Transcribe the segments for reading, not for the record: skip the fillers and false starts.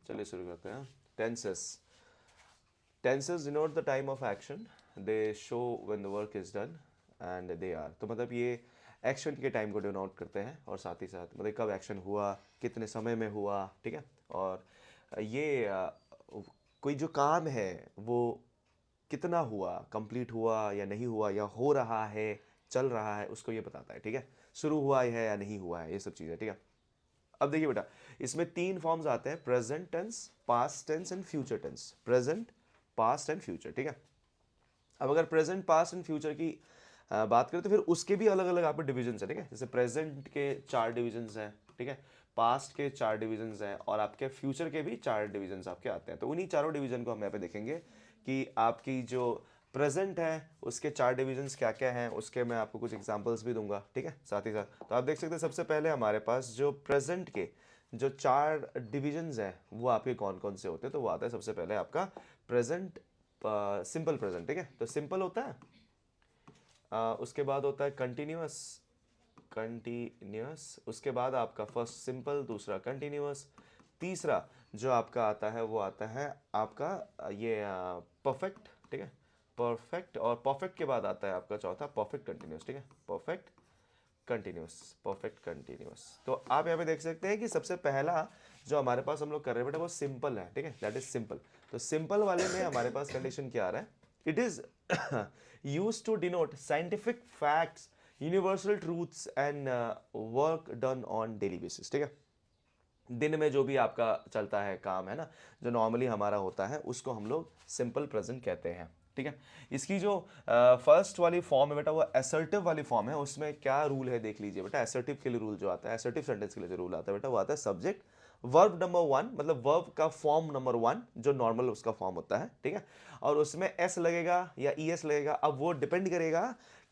चलिए शुरू करते हैं. Tenses. Tenses denote the time of action. They show when the work is done and they are. तो मतलब ये एक्शन के टाइम को डिनोट करते हैं और साथ ही साथ मतलब कब एक्शन हुआ, कितने समय में हुआ, ठीक है. और ये कोई जो काम है वो कितना हुआ, कंप्लीट हुआ या नहीं हुआ, या हो रहा है, चल रहा है, उसको ये बताता है, ठीक है. शुरू हुआ है या नहीं हुआ है, ये सब चीज़ें, ठीक है. अब देखिए बेटा, इसमें तीन फॉर्म्स आते हैं: present tense, past tense and future tense. Present, past and future, ठीक है. अब अगर प्रेजेंट, पास्ट एंड फ्यूचर की बात करें तो फिर उसके भी अलग अलग आपके डिविजन्स है, ठीक है. जैसे प्रेजेंट के 4 डिविजन्स हैं, ठीक है. पास्ट के 4 डिविजन्स हैं और आपके फ्यूचर के भी 4 डिविजन्स आपके आते हैं. तो उन्हीं चारों डिवीजन को हम यहाँ पे देखेंगे कि आपकी जो प्रेजेंट है उसके 4 डिविजन्स क्या क्या हैं. उसके मैं आपको कुछ एग्जांपल्स भी दूंगा, ठीक है, साथ ही साथ. तो आप देख सकते हैं सबसे पहले हमारे पास जो प्रेजेंट के जो 4 डिविजन्स हैं वो आपके कौन कौन से होते हैं. तो वो आता है सबसे पहले आपका प्रेजेंट सिंपल प्रेजेंट, ठीक है. तो सिंपल होता है, उसके बाद होता है कंटिन्यूअस. कंटिन्यूअस, उसके बाद आपका फर्स्ट सिंपल, दूसरा कंटिन्यूअस, तीसरा जो आपका आता है वो आता है आपका ये परफेक्ट, ठीक है. परफेक्ट, और परफेक्ट के बाद आता है आपका चौथा परफेक्ट कंटिन्यूअस, ठीक है. Perfect continuous, perfect continuous. तो आप यहाँ पे देख सकते हैं कि सबसे पहला जो हमारे पास हम लोग कर रहे हैं बेटा वो सिंपल है, ठीक है. That is simple. तो सिंपल वाले में हमारे पास कंडीशन क्या आ रहा है? It is use to denote scientific facts, universal truths and work done on daily basis, ठीक है. दिन में जो भी आपका चलता है काम है ना, जो नॉर्मली हमारा होता है, उसको हम लोग सिंपल प्रेजेंट कहते हैं, ठीक है. इसकी जो फर्स्ट वाली फॉर्म है बेटा वो असर्टिव वाली फॉर्म है. उसमें क्या रूल है देख लीजिए बेटा. असर्टिव के लिए रूल जो आता है, असर्टिव सेंटेंस के लिए जो रूल आता है बेटा वो आता है सब्जेक्ट वर्ब नंबर 1, मतलब वर्ब का फॉर्म नंबर 1 जो नॉर्मल उसका फॉर्म होता है, ठीक है. और उसमें एस लगेगा या ई एस लगेगा. अब वो डिपेंड करेगा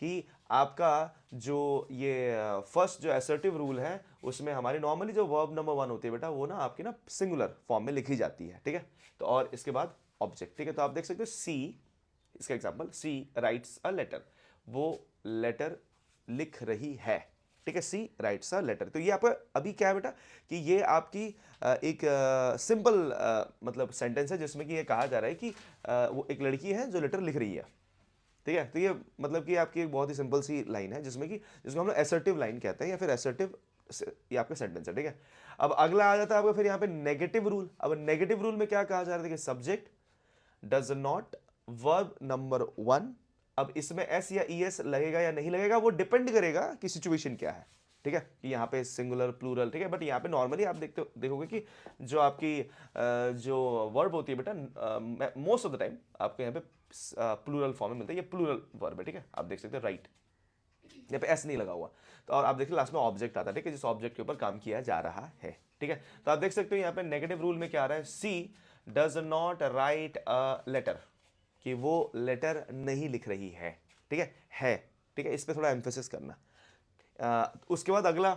कि आपका जो ये फर्स्ट जो असर्टिव रूल है उसमें हमारी नॉर्मली जो वर्ब नंबर 1 होती है बेटा वो ना आपकी ना सिंगुलर फॉर्म में लिखी जाती है, ठीक है. तो और इसके बाद ऑब्जेक्ट, ठीक है. तो आप देख सकते हो सी, इसका example, she writes a letter. वो लेटर लिख रही है, ठीक है. She writes a letter. तो ये आपका अभी क्या है बेटा कि ये आपकी एक सिंपल मतलब सेंटेंस है जिसमें कि ये कहा जा रहा है कि वो एक लड़की है जो लेटर लिख रही है, ठीक है. तो ये मतलब कि आपकी एक बहुत ही सिंपल सी लाइन है जिसमें कि जिसको हम लोग असर्टिव लाइन कहते हैं या फिर असर्टिव, ये आपका सेंटेंस है, ठीक है. अब अगला आ जाता है आपका फिर यहाँ पे नेगेटिव रूल. अब नेगेटिव रूल में क्या कहा जा रहा है कि subject does not verb number 1. अब इसमें एस या ई एस लगेगा या नहीं लगेगा वो डिपेंड करेगा कि सिचुएशन क्या है, ठीक है. कि यहाँ पे सिंगुलर प्लूरल, ठीक है. बट यहाँ पे नॉर्मली आप देखोगे कि जो आपकी जो वर्ब होती है बेटा मोस्ट ऑफ द टाइम आपको यहाँ पे प्लूरल फॉर्म में मिलता है. ये प्लूरल वर्ब है, ठीक है. आप देख सकते हैं राइट, यहाँ पे एस नहीं लगा हुआ. तो और आप देखिए लास्ट में ऑब्जेक्ट आता है, ठीक है, जिस ऑब्जेक्ट के ऊपर काम किया जा रहा है, ठीक है. तो आप देख सकते हो यहाँ पे नेगेटिव रूल में क्या आ रहा है, she does not write a letter, कि वो लेटर नहीं लिख रही ठीक है, ठीक है. इस पर थोड़ा एम्फेसिस करना. उसके बाद अगला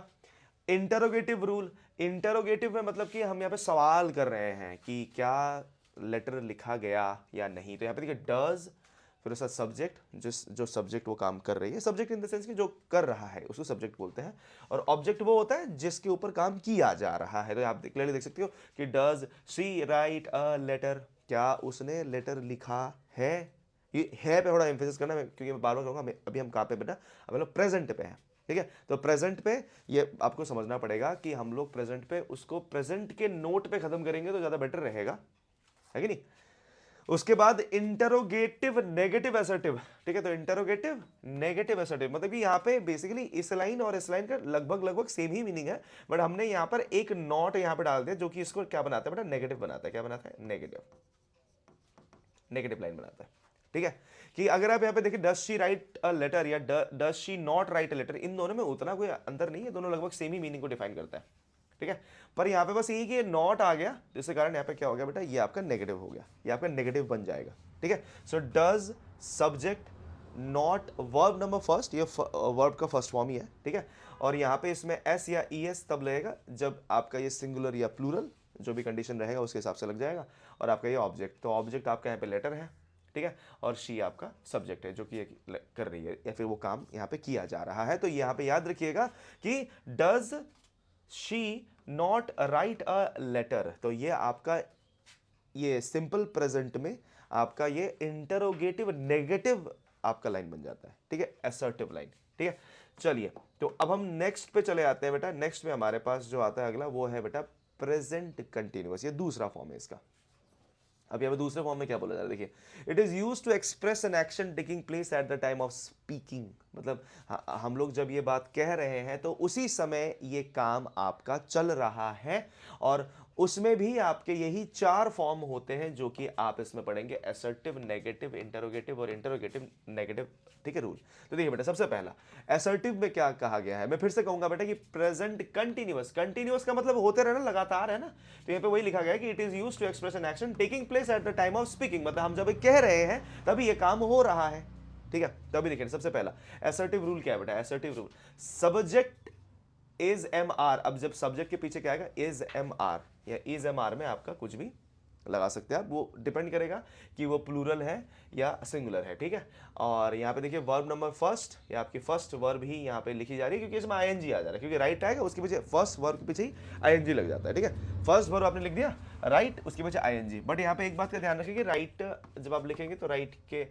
इंटरोगेटिव रूल. इंटरोगेटिव में मतलब कि हम यहाँ पे सवाल कर रहे हैं कि क्या लेटर लिखा गया या नहीं. तो यहाँ पे देखिए डज, फिर उसका सब्जेक्ट, जिस जो सब्जेक्ट वो काम कर रही है, सब्जेक्ट इन द सेंस कि जो कर रहा है उसको सब्जेक्ट बोलते हैं. और ऑब्जेक्ट वो होता है जिसके ऊपर काम किया जा रहा है. तो आप क्लियरली देख सकते हो कि does she write a letter, क्या उसने लेटर लिखा है. ये है पे थोड़ा एम्फेसिस करना क्योंकि मैं बार बार कहूँगा. अभी हम कहाँ पे बेटा, अब हम लोग प्रेजेंट पे हैं, ठीक है. तो प्रेजेंट पे ये आपको समझना पड़ेगा कि हम लोग प्रेजेंट पे उसको प्रेजेंट के नोट पे खत्म करेंगे तो ज़्यादा बेटर रहेगा, है कि नहीं. उसके बाद इंटरोगेटिव नेगेटिव असर्टिव, ठीक है. तो इंटरोगेटिव नेगेटिव असर्टिव मतलब कि यहाँ पे बेसिकली इस लाइन और इस लाइन का लगभग लगभग सेम ही मीनिंग है. बट हमने यहाँ पर एक नॉट यहाँ पे डाल दिया जो कि इसको क्या बनाता है बेटा, नेगेटिव बनाता है. क्या बनाता है, नेगेटिव, नेगेटिव लाइन बनाता है, ठीक है. कि अगर आप यहाँ पे देखिए does she write a letter या does she not write a letter, इन दोनों में उतना कोई अंतर नहीं है. दोनों लगभग सेम ही मीनिंग को डिफाइन करता है, ठीक है. पर यहाँ पे बस यही कि नॉट आ गया जिसके कारण यहाँ पे क्या हो गया बेटा, ये आपका नेगेटिव हो गया, ये आपका नेगेटिव बन जाएगा, ठीक है. So does subject not verb number first, ये वर्ब का फर्स्ट फॉर्म ही है, ठीक है. और यहाँ पे इसमें एस या ई एस तब लगेगा जब आपका ये सिंगुलर या प्लूरल जो भी कंडीशन रहेगा उसके हिसाब से लग जाएगा. और आपका ये ऑब्जेक्ट, तो ऑब्जेक्ट आपका यहाँ पे लेटर है, ठीक है. और शी आपका सब्जेक्ट है जो कि ये कर रही है या फिर वो काम यहाँ पे किया जा रहा है. तो यहाँ पे याद रखिएगा कि does she not write a letter, तो ये आपका ये सिंपल प्रेजेंट में आपका ये इंटरोगेटिव नेगेटिव आपका लाइन बन जाता है, ठीक है, असर्टिव लाइन, ठीक है। चलिए, तो अब हम नेक्स्ट पे चले आते हैं बेटा। नेक्स्ट में हमारे पास जो आता है अगला वो है बेटा प्रेजेंट कंटिन्यूअस, ये दूसरा फॉर्म है इसका। अब यहाँ पे दूसरे फॉर्म में क्या बोला जा रहा है, देखिए, it is use to express an action taking place at the time of speaking, मतलब हम लोग जब ये बात कह रहे हैं तो उसी समय ये काम आपका चल रहा है, और उसमें भी आपके यही चार फॉर्म होते हैं जो कि आप इसमें पढ़ेंगे, असर्टिव, नेगेटिव, इंटरोगेटिव और इंटरोगेटिव नेगेटिव, ठीक है, रूल। तो देखिए बेटा, सबसे पहला असर्टिव में क्या कहा गया है, मैं फिर से कहूंगा बेटा कि प्रेजेंट कंटिन्यूअस, कंटिन्यूअस का मतलब होते रहना, लगातार, है ना। तो यहाँ पे वही लिखा गया है कि it is used to express an action taking place at the time of speaking, मतलब हम जब कह रहे हैं तभी ये काम हो रहा है, ठीक है। तभी देखिए सबसे पहला असर्टिव रूल क्या है बेटा, assertive rule, subject is am are, अब जब सब्जेक्ट के पीछे क्या आएगा, इज एम आर, या इज एम आर में आपका कुछ भी लगा सकते हैं आप, वो डिपेंड करेगा कि वो प्लूरल है या सिंगुलर है, ठीक है। और यहाँ पे देखिए वर्ब नंबर फर्स्ट, या आपकी फर्स्ट वर्ब ही यहाँ पे लिखी जा रही है, क्योंकि इसमें आईएनजी आ जा रहा है, क्योंकि राइट आएगा उसके पीछे फर्स्ट वर्ब के पीछे ही आईएनजी लग जाता है, ठीक है। फर्स्ट वर्ब आपने लिख दिया राइट, उसके पीछे आईएनजी, बट यहाँ पे एक बात का ध्यान रखिए कि राइट जब आप लिखेंगे तो राइट के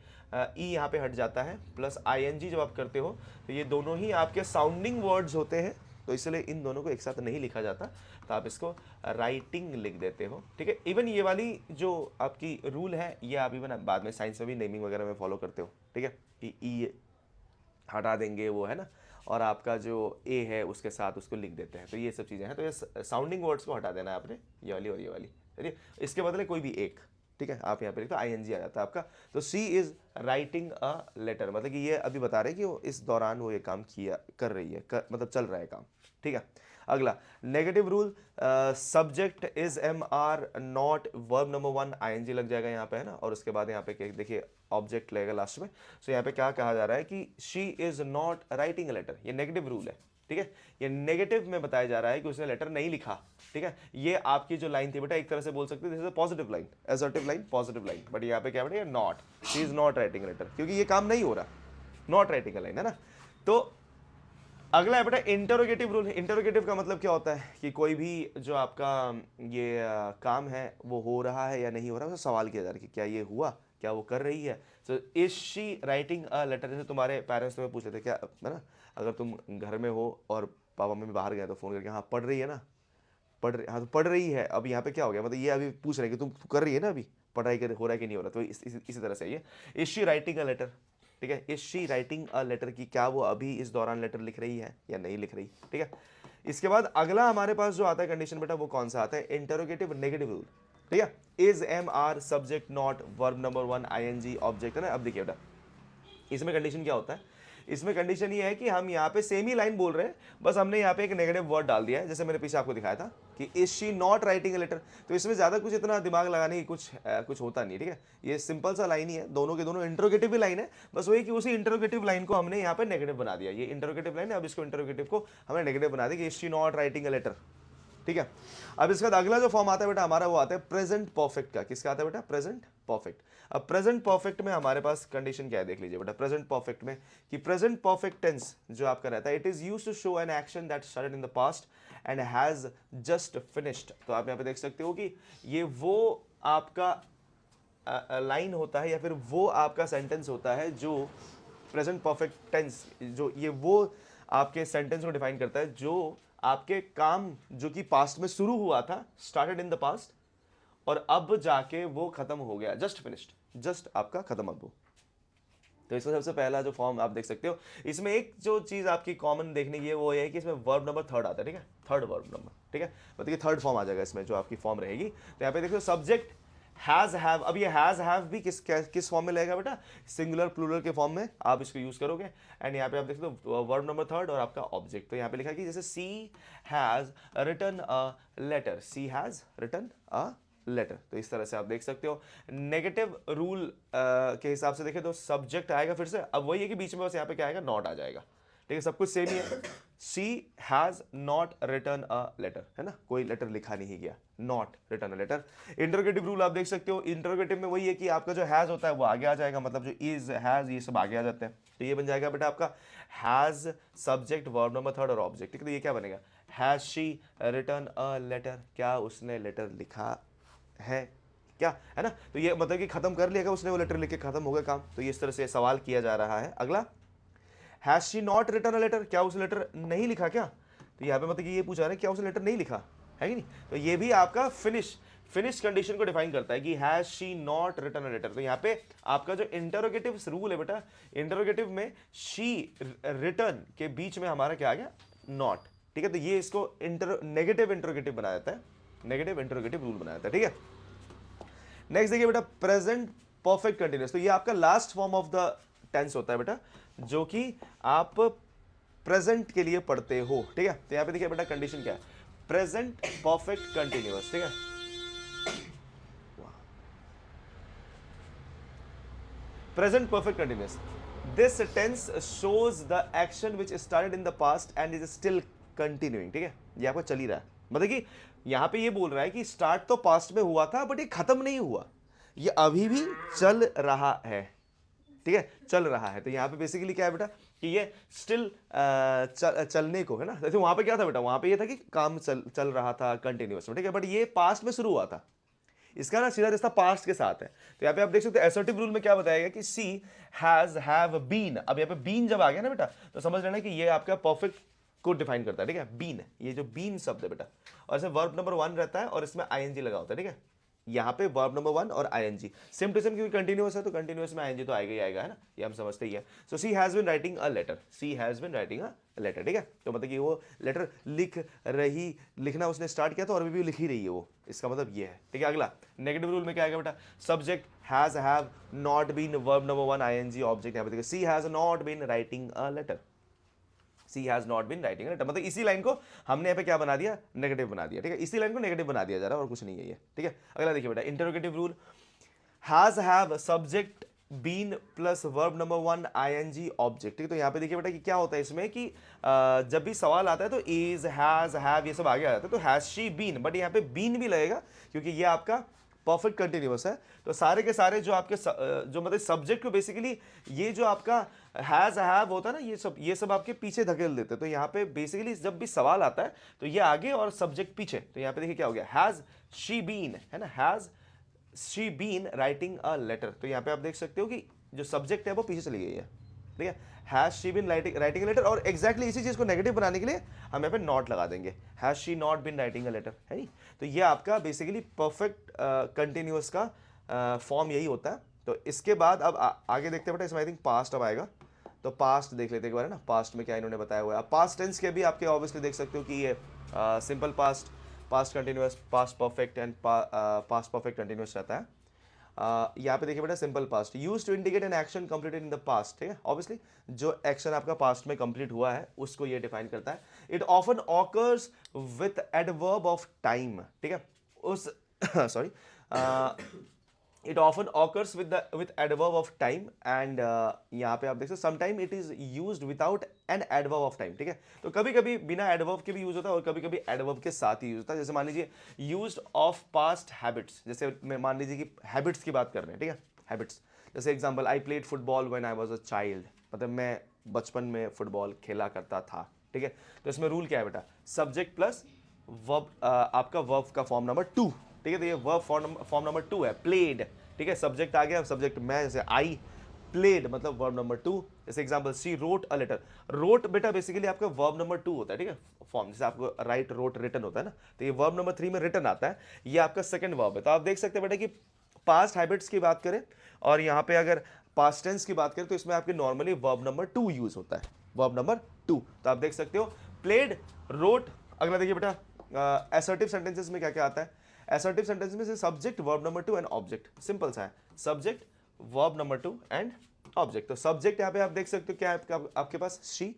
ई यहाँ पे हट जाता है, प्लस आईएनजी जब आप करते हो तो ये दोनों ही आपके साउंडिंग वर्ड्स होते हैं, तो इसलिए इन दोनों को एक साथ नहीं लिखा जाता, तो आप इसको राइटिंग लिख देते हो, ठीक है। इवन ये वाली जो आपकी रूल है ये आप इवन बाद में साइंस में भी नेमिंग वगैरह में फॉलो करते हो, ठीक है, कि ई हटा देंगे वो, है ना, और आपका जो ए है उसके साथ उसको लिख देते हैं, तो ये सब चीज़ें हैं। तो ये साउंडिंग वर्ड्स को हटा देना है आपने, ये वाली और ये वाली, चलिए, इसके बदले कोई भी एक, ठीक है, आप यहाँ पे लिखते हो आईएनजी आ जाता है आपका। तो सी इज राइटिंग अ लेटर, मतलब कि ये अभी बता रहे हैं कि वो इस दौरान वो ये काम किया कर रही है, मतलब चल रहा है काम, ठीक है। अगला negative rule, subject is am are not verb number one, ING लग जाएगा यहाँ पे, है ना, और उसके बाद यहाँ पे देखिए ऑब्जेक्ट लगेगा लास्ट में। सो यहाँ पे क्या कहा जा रहा है कि she is not writing a letter, ये नेगेटिव रूल है, ठीक है। ये नेगेटिव में बताया जा रहा है कि उसने लेटर नहीं लिखा, ठीक है। ये आपकी जो लाइन थी बेटा, एक तरह से बोल सकते हैं this is a positive line, assertive line, positive line, but यहाँ पे क्या बेटा, not, she is not writing letter, क्योंकि ये काम नहीं हो रहा, नॉट राइटिंग लाइन, है ना। तो अगला है बेटा इंटरोगेटिव रूल। इंटरोगेटिव का मतलब क्या होता है कि कोई भी जो आपका ये काम है वो हो रहा है या नहीं हो रहा है, उससे सवाल किया जा रहा है कि क्या ये हुआ, क्या वो कर रही है। So is she writing a letter, जैसे तुम्हारे पेरेंट्स तुम्हें पूछ रहे थे, क्या, है ना, अगर तुम घर में हो और पापा मम्मी बाहर गए तो फोन करके, हाँ पढ़ रही है ना, पढ़ रही, हाँ तो पढ़ रही है। अब यहाँ पे क्या हो गया, मतलब ये अभी पूछ रहे हैं कि तुम कर रही है ना अभी, पढ़ाई कर हो रहा है कि नहीं हो रहा, तो इसी तरह से ये is she writing a letter, ठीक है, is she writing a letter, की क्या वो अभी इस दौरान लेटर लिख रही है या नहीं लिख रही, ठीक है। इसके बाद अगला हमारे पास जो आता है कंडीशन बेटा, वो कौन सा आता है, इंटरोगेटिव नेगेटिव रूल, ठीक है। Is am are subject not verb number one ING object, है ना। अब देखिए बेटा इसमें कंडीशन क्या होता है, इसमें कंडीशन ये है कि हम यहाँ पे सेम ही लाइन बोल रहे हैं, बस हमने यहाँ पे एक नेगेटिव वर्ड डाल दिया है, जैसे मैंने पीछे आपको दिखाया था कि is she not writing a letter. तो इसमें ज़्यादा कुछ इतना दिमाग लगाने की कुछ होता नहीं, ठीक है। ये सिंपल सा लाइन ही है, दोनों के दोनों इंटरोगेटिव ही लाइन है, बस वही कि उसी इंटरोगेटिव लाइन को हमने यहाँ पे नेगेटिव बना दिया। ये इंटरोगेटिव लाइन है, अब इसको इंटरोगेटिव को हमने नेगेटिव बना दिया कि is she not writing a letter, ठीक है। अब इसके बाद अगला जो फॉर्म आता है बेटा हमारा, वो आता है प्रेजेंट परफेक्ट का। किसका आता है बेटा, प्रेजेंट परफेक्ट। अब प्रेजेंट परफेक्ट में हमारे पास कंडीशन क्या है, देख लीजिए बेटा। प्रेजेंट परफेक्ट में कि प्रेजेंट परफेक्ट टेंस जो आपका रहता है, it is used to show an action that started in the past and has just finished. तो आप यहाँ पे देख सकते हो कि ये वो आपका लाइन होता है या फिर वो आपका सेंटेंस होता है जो प्रेजेंट परफेक्ट टेंस, जो ये वो आपके सेंटेंस को डिफाइन करता है जो आपके काम जो कि पास्ट में शुरू हुआ था, स्टार्टेड इन द पास्ट, और अब जाके वो खत्म हो गया, जस्ट फिनिश्ड, जस्ट आपका खत्म अब वो। तो इसका सबसे पहला जो फॉर्म आप देख सकते हो, इसमें एक जो चीज आपकी कॉमन देखने की है वो ये है कि इसमें वर्ब नंबर थर्ड आता है, ठीक है, थर्ड वर्ब नंबर, ठीक है, मतलब कि थर्ड फॉर्म आ जाएगा इसमें जो आपकी फॉर्म रहेगी। तो यहाँ पे देखो सब्जेक्ट हैज हैव, अब ये हैज हैव भी किस फॉर्म में लगेगा बेटा, सिंगुलर प्लूरल के फॉर्म में आप इसको यूज करोगे। एंड यहाँ पे आप देख सकते हो वर्ब नंबर थर्ड और आपका ऑब्जेक्ट। तो यहाँ पे लिखा कि जैसे she has written a letter, she has written a letter, तो इस तरह से आप देख सकते हो। नेगेटिव रूल के हिसाब से देखें तो सब्जेक्ट आएगा फिर से, अब वही है कि बीच में बस यहाँ पे क्या आएगा, नॉट आ जाएगा, ठीक है, सब कुछ सेम ही है। She has not return a letter, है ना, कोई लेटर लिखा नहीं गया, not return a letter. Interrogative rule आप देख सकते हो, इंटरोगेटिव में वही है कि आपका जो हैज होता है वो आगे आ जाएगा, मतलब जो इज हैज ये सब आगे आ जाते हैं। तो ये बन जाएगा बेटा आपका has subject verb number third और ऑब्जेक्ट, ठीक है। तो ये क्या बनेगा, has she written a letter, क्या उसने लेटर लिखा है, क्या है ना। तो ये मतलब कि खत्म कर लिया उसने, वो लेटर लिख के खत्म हो गया काम। तो इस तरह से सवाल किया जा रहा है। अगला, has she not return a letter, क्या उसने लेटर नहीं लिखा क्या। तो यहाँ पे मतलब कि ये पूछा रहा है क्या उसने लेटर नहीं लिखा है कि नहीं। तो ये भी आपका फिनिश कंडीशन को डिफाइन करता है कि has she not return a letter. तो यहाँ पे आपका जो इंटरोगेटिव रूल है बेटा, इंटरोगेटिव में शी रिटर्न के बीच में हमारा क्या आ गया, नॉट। ठीक है, तो ये इसको नेगेटिव इंटरोगेटिव बना देता है, नेगेटिव इंटरोगेटिव रूल बना देता है। ठीक है, नेक्स्ट देखिए बेटा, प्रेजेंट परफेक्ट कंटिन्यूअस। तो ये आपका last form of the tense होता है बेटा, जो कि आप प्रेजेंट के लिए पढ़ते हो। ठीक है, तो यहां पे देखिए बेटा कंडीशन क्या है, प्रेजेंट परफेक्ट कंटिन्यूअस। ठीक है, present perfect continuous, this tense shows the action which started in the past and is still continuing. ठीक है, ये आपका चल ही रहा है, मतलब कि यहां पे ये बोल रहा है कि स्टार्ट तो पास्ट में हुआ था बट ये खत्म नहीं हुआ, ये अभी भी चल रहा है। ठीक है, चल रहा है। तो यहाँ पे बेसिकली क्या है बेटा कि ये स्टिल चलने को है ना। जैसे वहां पे क्या था बेटा, वहां पे ये था कि काम चल रहा था कंटिन्यूअस में। ठीक है, बट ये पास्ट में शुरू हुआ था, इसका ना सीधा रिश्ता पास्ट के साथ है। तो यहाँ पे आप देख सकते हो असर्टिव रूल में क्या बताया गया कि सी हैज हैव बीन। अब यहाँ पे बीन जब आ गया ना बेटा, तो समझ लेना कि ये आपका परफेक्ट को डिफाइन करता है। ठीक है, बीन, ये जो बीन शब्द है बेटा, और इसमें वर्ब नंबर 1 रहता है और इसमें आईएनजी लगा होता है। ठीक है, यहाँ पे वर्ब नंबर 1 और आईएनजी सेम टू सेम, क्योंकि कंटिन्यूअस है तो कंटिन्यूअस में आईएनजी तो आएगा ही आएगा, है ना, ये हम समझते ही है। So she has been writing a letter, she has been writing a letter. ठीक है, तो मतलब कि वो लेटर लिखना उसने स्टार्ट किया था और अभी भी लिख ही रही है वो, इसका मतलब ये है। ठीक है, अगला नेगेटिव रूल में क्या आएगा बेटा, subject has have not been, verb number 1 ING, object यहाँ पे देखिए she has not been writing a letter, she has not been writing letter. मतलब इसी लाइन को हमने यहाँ पे क्या बना दिया, नेगेटिव बना दिया। ठीक है, इसी लाइन को नेगेटिव बना दिया जा रहा है और कुछ नहीं है ये। ठीक है, अगला देखिए बेटा, interrogative rule, has have subject been plus verb number 1 ING object. ठीक है, तो यहाँ पे देखिए बेटा कि क्या होता है इसमें कि जब भी सवाल आता है तो इज हैज हैव ये सब आगे आ जाता है, तो हैज शी बीन, बट यहाँ पे बीन भी लगेगा क्योंकि ये आपका परफेक्ट कंटिन्यूअस है। तो सारे के सारे जो आपके जो मतलब सब्जेक्ट को बेसिकली ये जो आपका हैज हैव होता है ना, ये सब आपके पीछे धकेल देते हैं। तो यहाँ पे बेसिकली जब भी सवाल आता है तो ये आगे और सब्जेक्ट पीछे। तो यहाँ पे देखिए क्या हो गया, हैज शी बीन, है ना, has she been writing a letter. तो यहाँ पे आप देख सकते हो कि जो सब्जेक्ट है वो पीछे चली गई है। ठीक है, has she been writing letter, और एग्जैक्टली इसी चीज को नेगेटिव बनाने के लिए हम यहाँ पे नॉट लगा देंगे, has she not been writing a letter, है नहीं। तो ये आपका बेसिकली परफेक्ट कंटिन्यूअस का फॉर्म यही होता है। तो इसके बाद अब आगे देखते हैं बेटा, इसमें आई थिंक पास्ट अब आएगा। तो पास्ट देख लेते हैं एक बार, है ना, पास्ट में क्या इन्होंने बताया हुआ है। पास्ट टेंस के भी आपके ऑब्वियसली देख सकते हो कि ये simple past, past continuous, past perfect and past perfect continuous रहता है। यहाँ पे देखिए बेटा, simple past use to indicate an action completed in the past. ठीक है, ऑब्वियसली जो एक्शन आपका पास्ट में कंप्लीट हुआ है उसको ये डिफाइन करता है। It often occurs with adverb of time. ठीक है, उस sorry it often occurs with adverb of time and यहाँ पे आप देख सकते sometime it is used without an adverb of time. ठीक है, तो कभी कभी बिना एडवर्ब के भी यूज होता है और कभी कभी एडवर्ब के साथ ही यूज होता है। जैसे मान लीजिए यूज्ड ऑफ पास्ट हैबिट्स, जैसे मैं मान लीजिए कि हैबिट्स की बात कर रहे हैं। ठीक है, हैबिट्स, जैसे example I played football when I was a child, मतलब मैं बचपन में फुटबॉल खेला करता था। ठीक है, तो इसमें रूल क्या है बेटा, सब्जेक्ट प्लस वर्ब, आपका वर्ब का फॉर्म नंबर 2। ठीक है, तो ये वर्ब फॉर्म नंबर 2 है, प्लेड। ठीक है, सब्जेक्ट आ गया, सब्जेक्ट मैं, जैसे आई प्लेड मतलब वर्ब नंबर 2। जैसे example she wrote a letter, wrote बेटा बेसिकली आपका वर्ब नंबर 2 होता है। ठीक है, फॉर्म जैसे आपको राइट रोट रिटन होता है ना, तो ये वर्ब नंबर 3 में रिटन आता है, ये आपका सेकंड वर्ब है। तो आप देख सकते हैं बेटा कि पास्ट हैबिट्स की बात करें और यहाँ पे अगर पास्ट टेंस की बात करें तो इसमें आपके नॉर्मली वर्ब नंबर 2 यूज होता है, वर्ब नंबर 2। तो आप देख सकते हो प्लेड, रोट। अगला देखिए बेटा, असर्टिव सेंटेंसेस में क्या क्या आता है। असर्टिव सेंटेंस में से subject verb number 2 and object, simple सा है, subject verb number 2 and object. तो सब्जेक्ट यहाँ पे आप देख सकते हो क्या है आपके पास, शी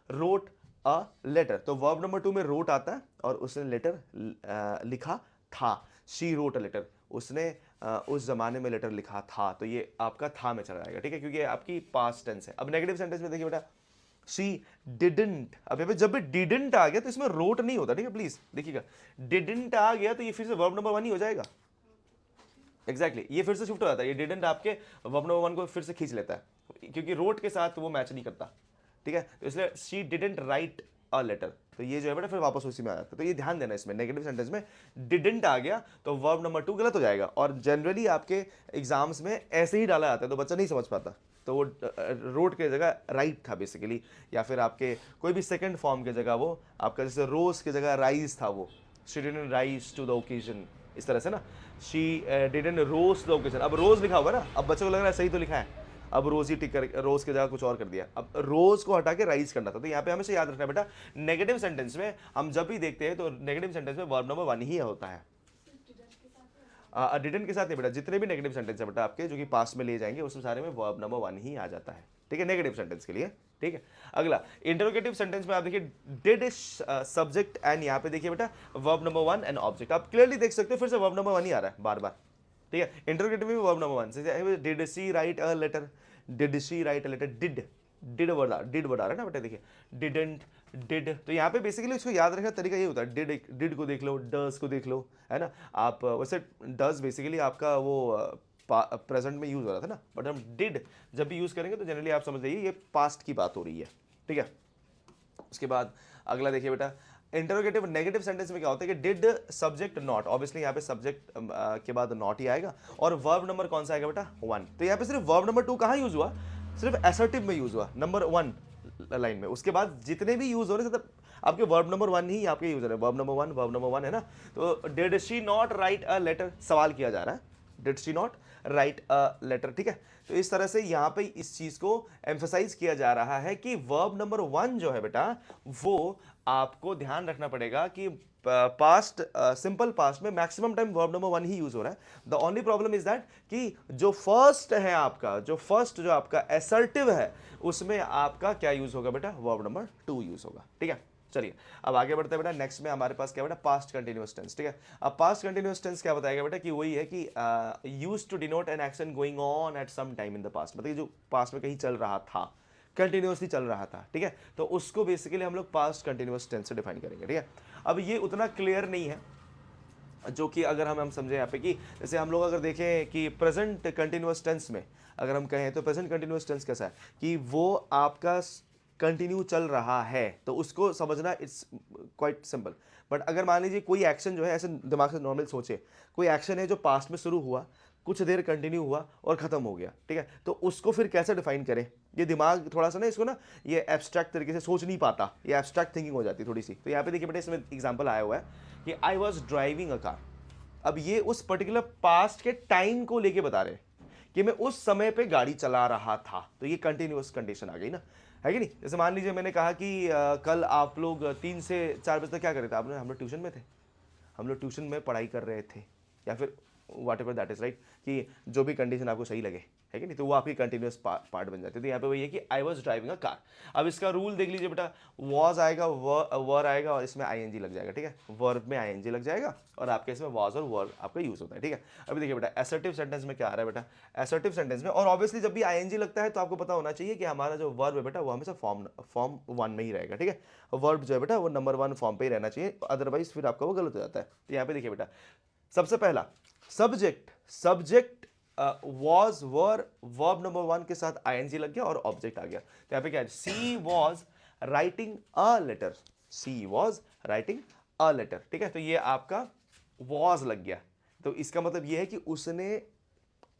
रोट अ लेटर। तो वर्ब नंबर 2 में रोट आता है और उसने लेटर लिखा था, शी रोट अ लेटर, उसने उस जमाने में लेटर लिखा था। तो ये आपका था में चला जाएगा। ठीक है, क्योंकि ये आपकी पास्ट टेंस है। अब नेगेटिव सेंटेंस में देखिए बेटा, शी डिडंट, अब यहाँ पे जब भी डिडंट आ गया तो इसमें रोट नहीं होता। ठीक है, प्लीज देखिएगा, डिडंट आ गया तो ये फिर से वर्ब नंबर 1 ही हो जाएगा। एग्जैक्टली ये फिर से शिफ्ट हो जाता है, ये डिडंट आपके वर्ब नंबर 1 को फिर से खींच लेता है क्योंकि रोट के साथ वो मैच नहीं करता। ठीक है, तो इसलिए she didn't write a letter, तो ये जो है बेटा फिर वापस उसी में आ जाता है। तो ये ध्यान देना, इसमें नेगेटिव सेंटेंस में डिडंट आ गया तो वर्ब नंबर 2 गलत हो जाएगा, और जनरली आपके एग्जाम्स में ऐसे ही डाला जाता है तो बच्चा नहीं समझ पाता। तो वो रोड के जगह राइट था बेसिकली, या फिर आपके कोई भी सेकंड फॉर्म की जगह वो आपका जैसे रोज की जगह राइज था, वो she didn't rise to the occasion, इस तरह से ना, she didn't rose the occasion. अब रोज लिखा होगा ना, अब बच्चों को लग रहा है सही तो लिखा है, अब रोज ही टिक कर रोज की जगह कुछ और कर दिया, अब रोज को हटा के राइज करना था। तो यहाँ पे हमेशा याद रखना बेटा, नेगेटिव सेंटेंस में हम जब भी देखते हैं तो नेगेटिव सेंटेंस में वर्ब नंबर 1 ही होता है। डिडंट के साथ नहीं बेटा, जितने भी नेगेटिव सेंटेंस है बेटा आपके जो कि पास्ट में लिए जाएंगे उसमें सारे में वर्ब नंबर 1 ही आ जाता है, ठीक है, नेगेटिव सेंटेंस के लिए। ठीक है, अगला इंटरोगेटिव सेंटेंस में आप देखिए डिड सब्जेक्ट एंड यहाँ पे देखिए बेटा वर्ब नंबर 1 एंड ऑब्जेक्ट, आप क्लियरली देख सकते हो फिर से वर्ब नंबर 1 ही आ रहा है बार बार। ठीक है, इंटरोगेटिव में वर्ब नंबर 1 से did she write a letter, did she write a letter, did word आ रहा है ना बेटा, देखिए डिडंट, डिड। तो यहाँ पे बेसिकली इसको याद रखने का तरीका ये होता है, डिड को देख लो, डज को देख लो, है ना। आप वैसे डज बेसिकली आपका वो प्रेजेंट में यूज हो रहा था ना, बट हम डिड जब भी यूज करेंगे तो जनरली आप समझ जाइए ये पास्ट की बात हो रही है। ठीक है, उसके बाद अगला देखिए बेटा इंटरोगेटिव नेगेटिव सेंटेंस में क्या होता है कि डिड सब्जेक्ट नॉट, ऑब्वियसली यहाँ पे सब्जेक्ट के बाद नॉट ही आएगा, और वर्ब नंबर कौन सा आएगा बेटा 1। तो यहाँ पे सिर्फ वर्ब नंबर 2 कहाँ यूज हुआ, सिर्फ असर्टिव में यूज हुआ नंबर 1 लाइन में, उसके बाद जितने भी यूज हो रहे थे आपके वर्ब नंबर 1 ही आपके यूज हो रहे हैं, वर्ब नंबर 1 है ना। तो did she not write a letter, सवाल किया जा रहा है, did she not write a letter. ठीक है, तो इस तरह से यहाँ पे इस चीज को एम्फसाइज किया जा रहा है कि वर्ब नंबर 1 जो है बेटा वो आपको ध्यान रखना पड़ेगा कि पास्ट सिंपल पास्ट में मैक्सिमम टाइम वर्ब नंबर 1 ही यूज हो रहा है। The only problem is that कि जो फर्स्ट है आपका, जो आपका असर्टिव है उसमें आपका क्या यूज होगा बेटा, वर्ब नंबर 2 यूज होगा। ठीक है, चलिए अब आगे बढ़ते हैं बेटा। नेक्स्ट में हमारे पास क्या बेटा, पास्ट कंटिन्यूअस टेंस। ठीक है, अब पास्ट कंटिन्यूअस टेंस क्या बताएगा बेटा कि वही है कि used to denote an action going on at some time in the past, मतलब जो पास्ट में कहीं चल रहा था, कंटिन्यूअसली चल रहा था। ठीक है, तो उसको बेसिकली हम लोग पास्ट कंटिन्यूअस टेंस से डिफाइन करेंगे। ठीक है, अब ये उतना क्लियर नहीं है जो कि अगर हम समझें यहाँ पे कि जैसे हम लोग अगर देखें कि प्रेजेंट कंटिन्यूअस टेंस में अगर हम कहें तो प्रेजेंट कंटिन्यूअस टेंस कैसा है कि वो आपका कंटिन्यू चल रहा है, तो उसको समझना इट्स क्वाइट सिंपल। बट अगर मान लीजिए कोई एक्शन जो है, ऐसे दिमाग से नॉर्मल सोचे, कोई एक्शन है जो पास्ट में शुरू हुआ, कुछ देर कंटिन्यू हुआ और खत्म हो गया, ठीक है, तो उसको फिर कैसे डिफाइन करें, ये दिमाग थोड़ा सा ना इसको ना ये एब्स्ट्रैक्ट तरीके से सोच नहीं पाता, ये एब्स्ट्रैक्ट थिंकिंग हो जाती है थोड़ी सी। तो यहाँ पे देखिए बेटा इसमें एग्जांपल आया हुआ है कि I was driving a car. अब ये उस पर्टिकुलर पास्ट के टाइम को लेके बता रहे हैं कि मैं उस समय पे गाड़ी चला रहा था, तो ये कंटिन्यूअस कंडीशन आ गई ना, है कि नहीं। जैसे मान लीजिए मैंने कहा कि कल आप लोग 3 से 4 बजे तक क्या कर रहे थे, आपने, हम लोग ट्यूशन में थे, हम लोग ट्यूशन में पढ़ाई कर रहे थे, या फिर वाट एवर दैट इज राइट, कि जो भी कंडीशन आपको सही लगे, है कि नहीं, तो वो आपकी कंटिन्यूअस पार्ट बन जाती है। तो यहाँ पे वही है कि I was driving a car. अब इसका रूल देख लीजिए बेटा, वॉज आएगा, वर आएगा और इसमें आईएनजी लग जाएगा। ठीक है, वर्ब में आईएनजी लग जाएगा और आपके इसमें वॉज और वर आपका यूज होता है। ठीक है, अभी देखिए बेटा असर्टिव सेंटेंस में क्या आ रहा है बेटा, असर्टिव सेंटेंस में, और ऑब्वियसली जब भी आईएनजी लगता है तो आपको पता होना चाहिए कि हमारा जो वर्ब है बेटा वो हमेशा फॉर्म 1 में ही रहेगा। ठीक है, वर्ब जो है बेटा वो नंबर 1 फॉर्म पे ही रहना चाहिए, अदरवाइज फिर आपका वो गलत हो जाता है। तो यहाँ पे देखिए बेटा सबसे पहला subject was were verb number 1 के साथ आईएनजी लग गया और ऑब्जेक्ट आ गया। तो यहाँ पे क्या है, she was writing a letter, she was writing a letter. ठीक है, तो ये आपका वॉज लग गया, तो इसका मतलब ये है कि उसने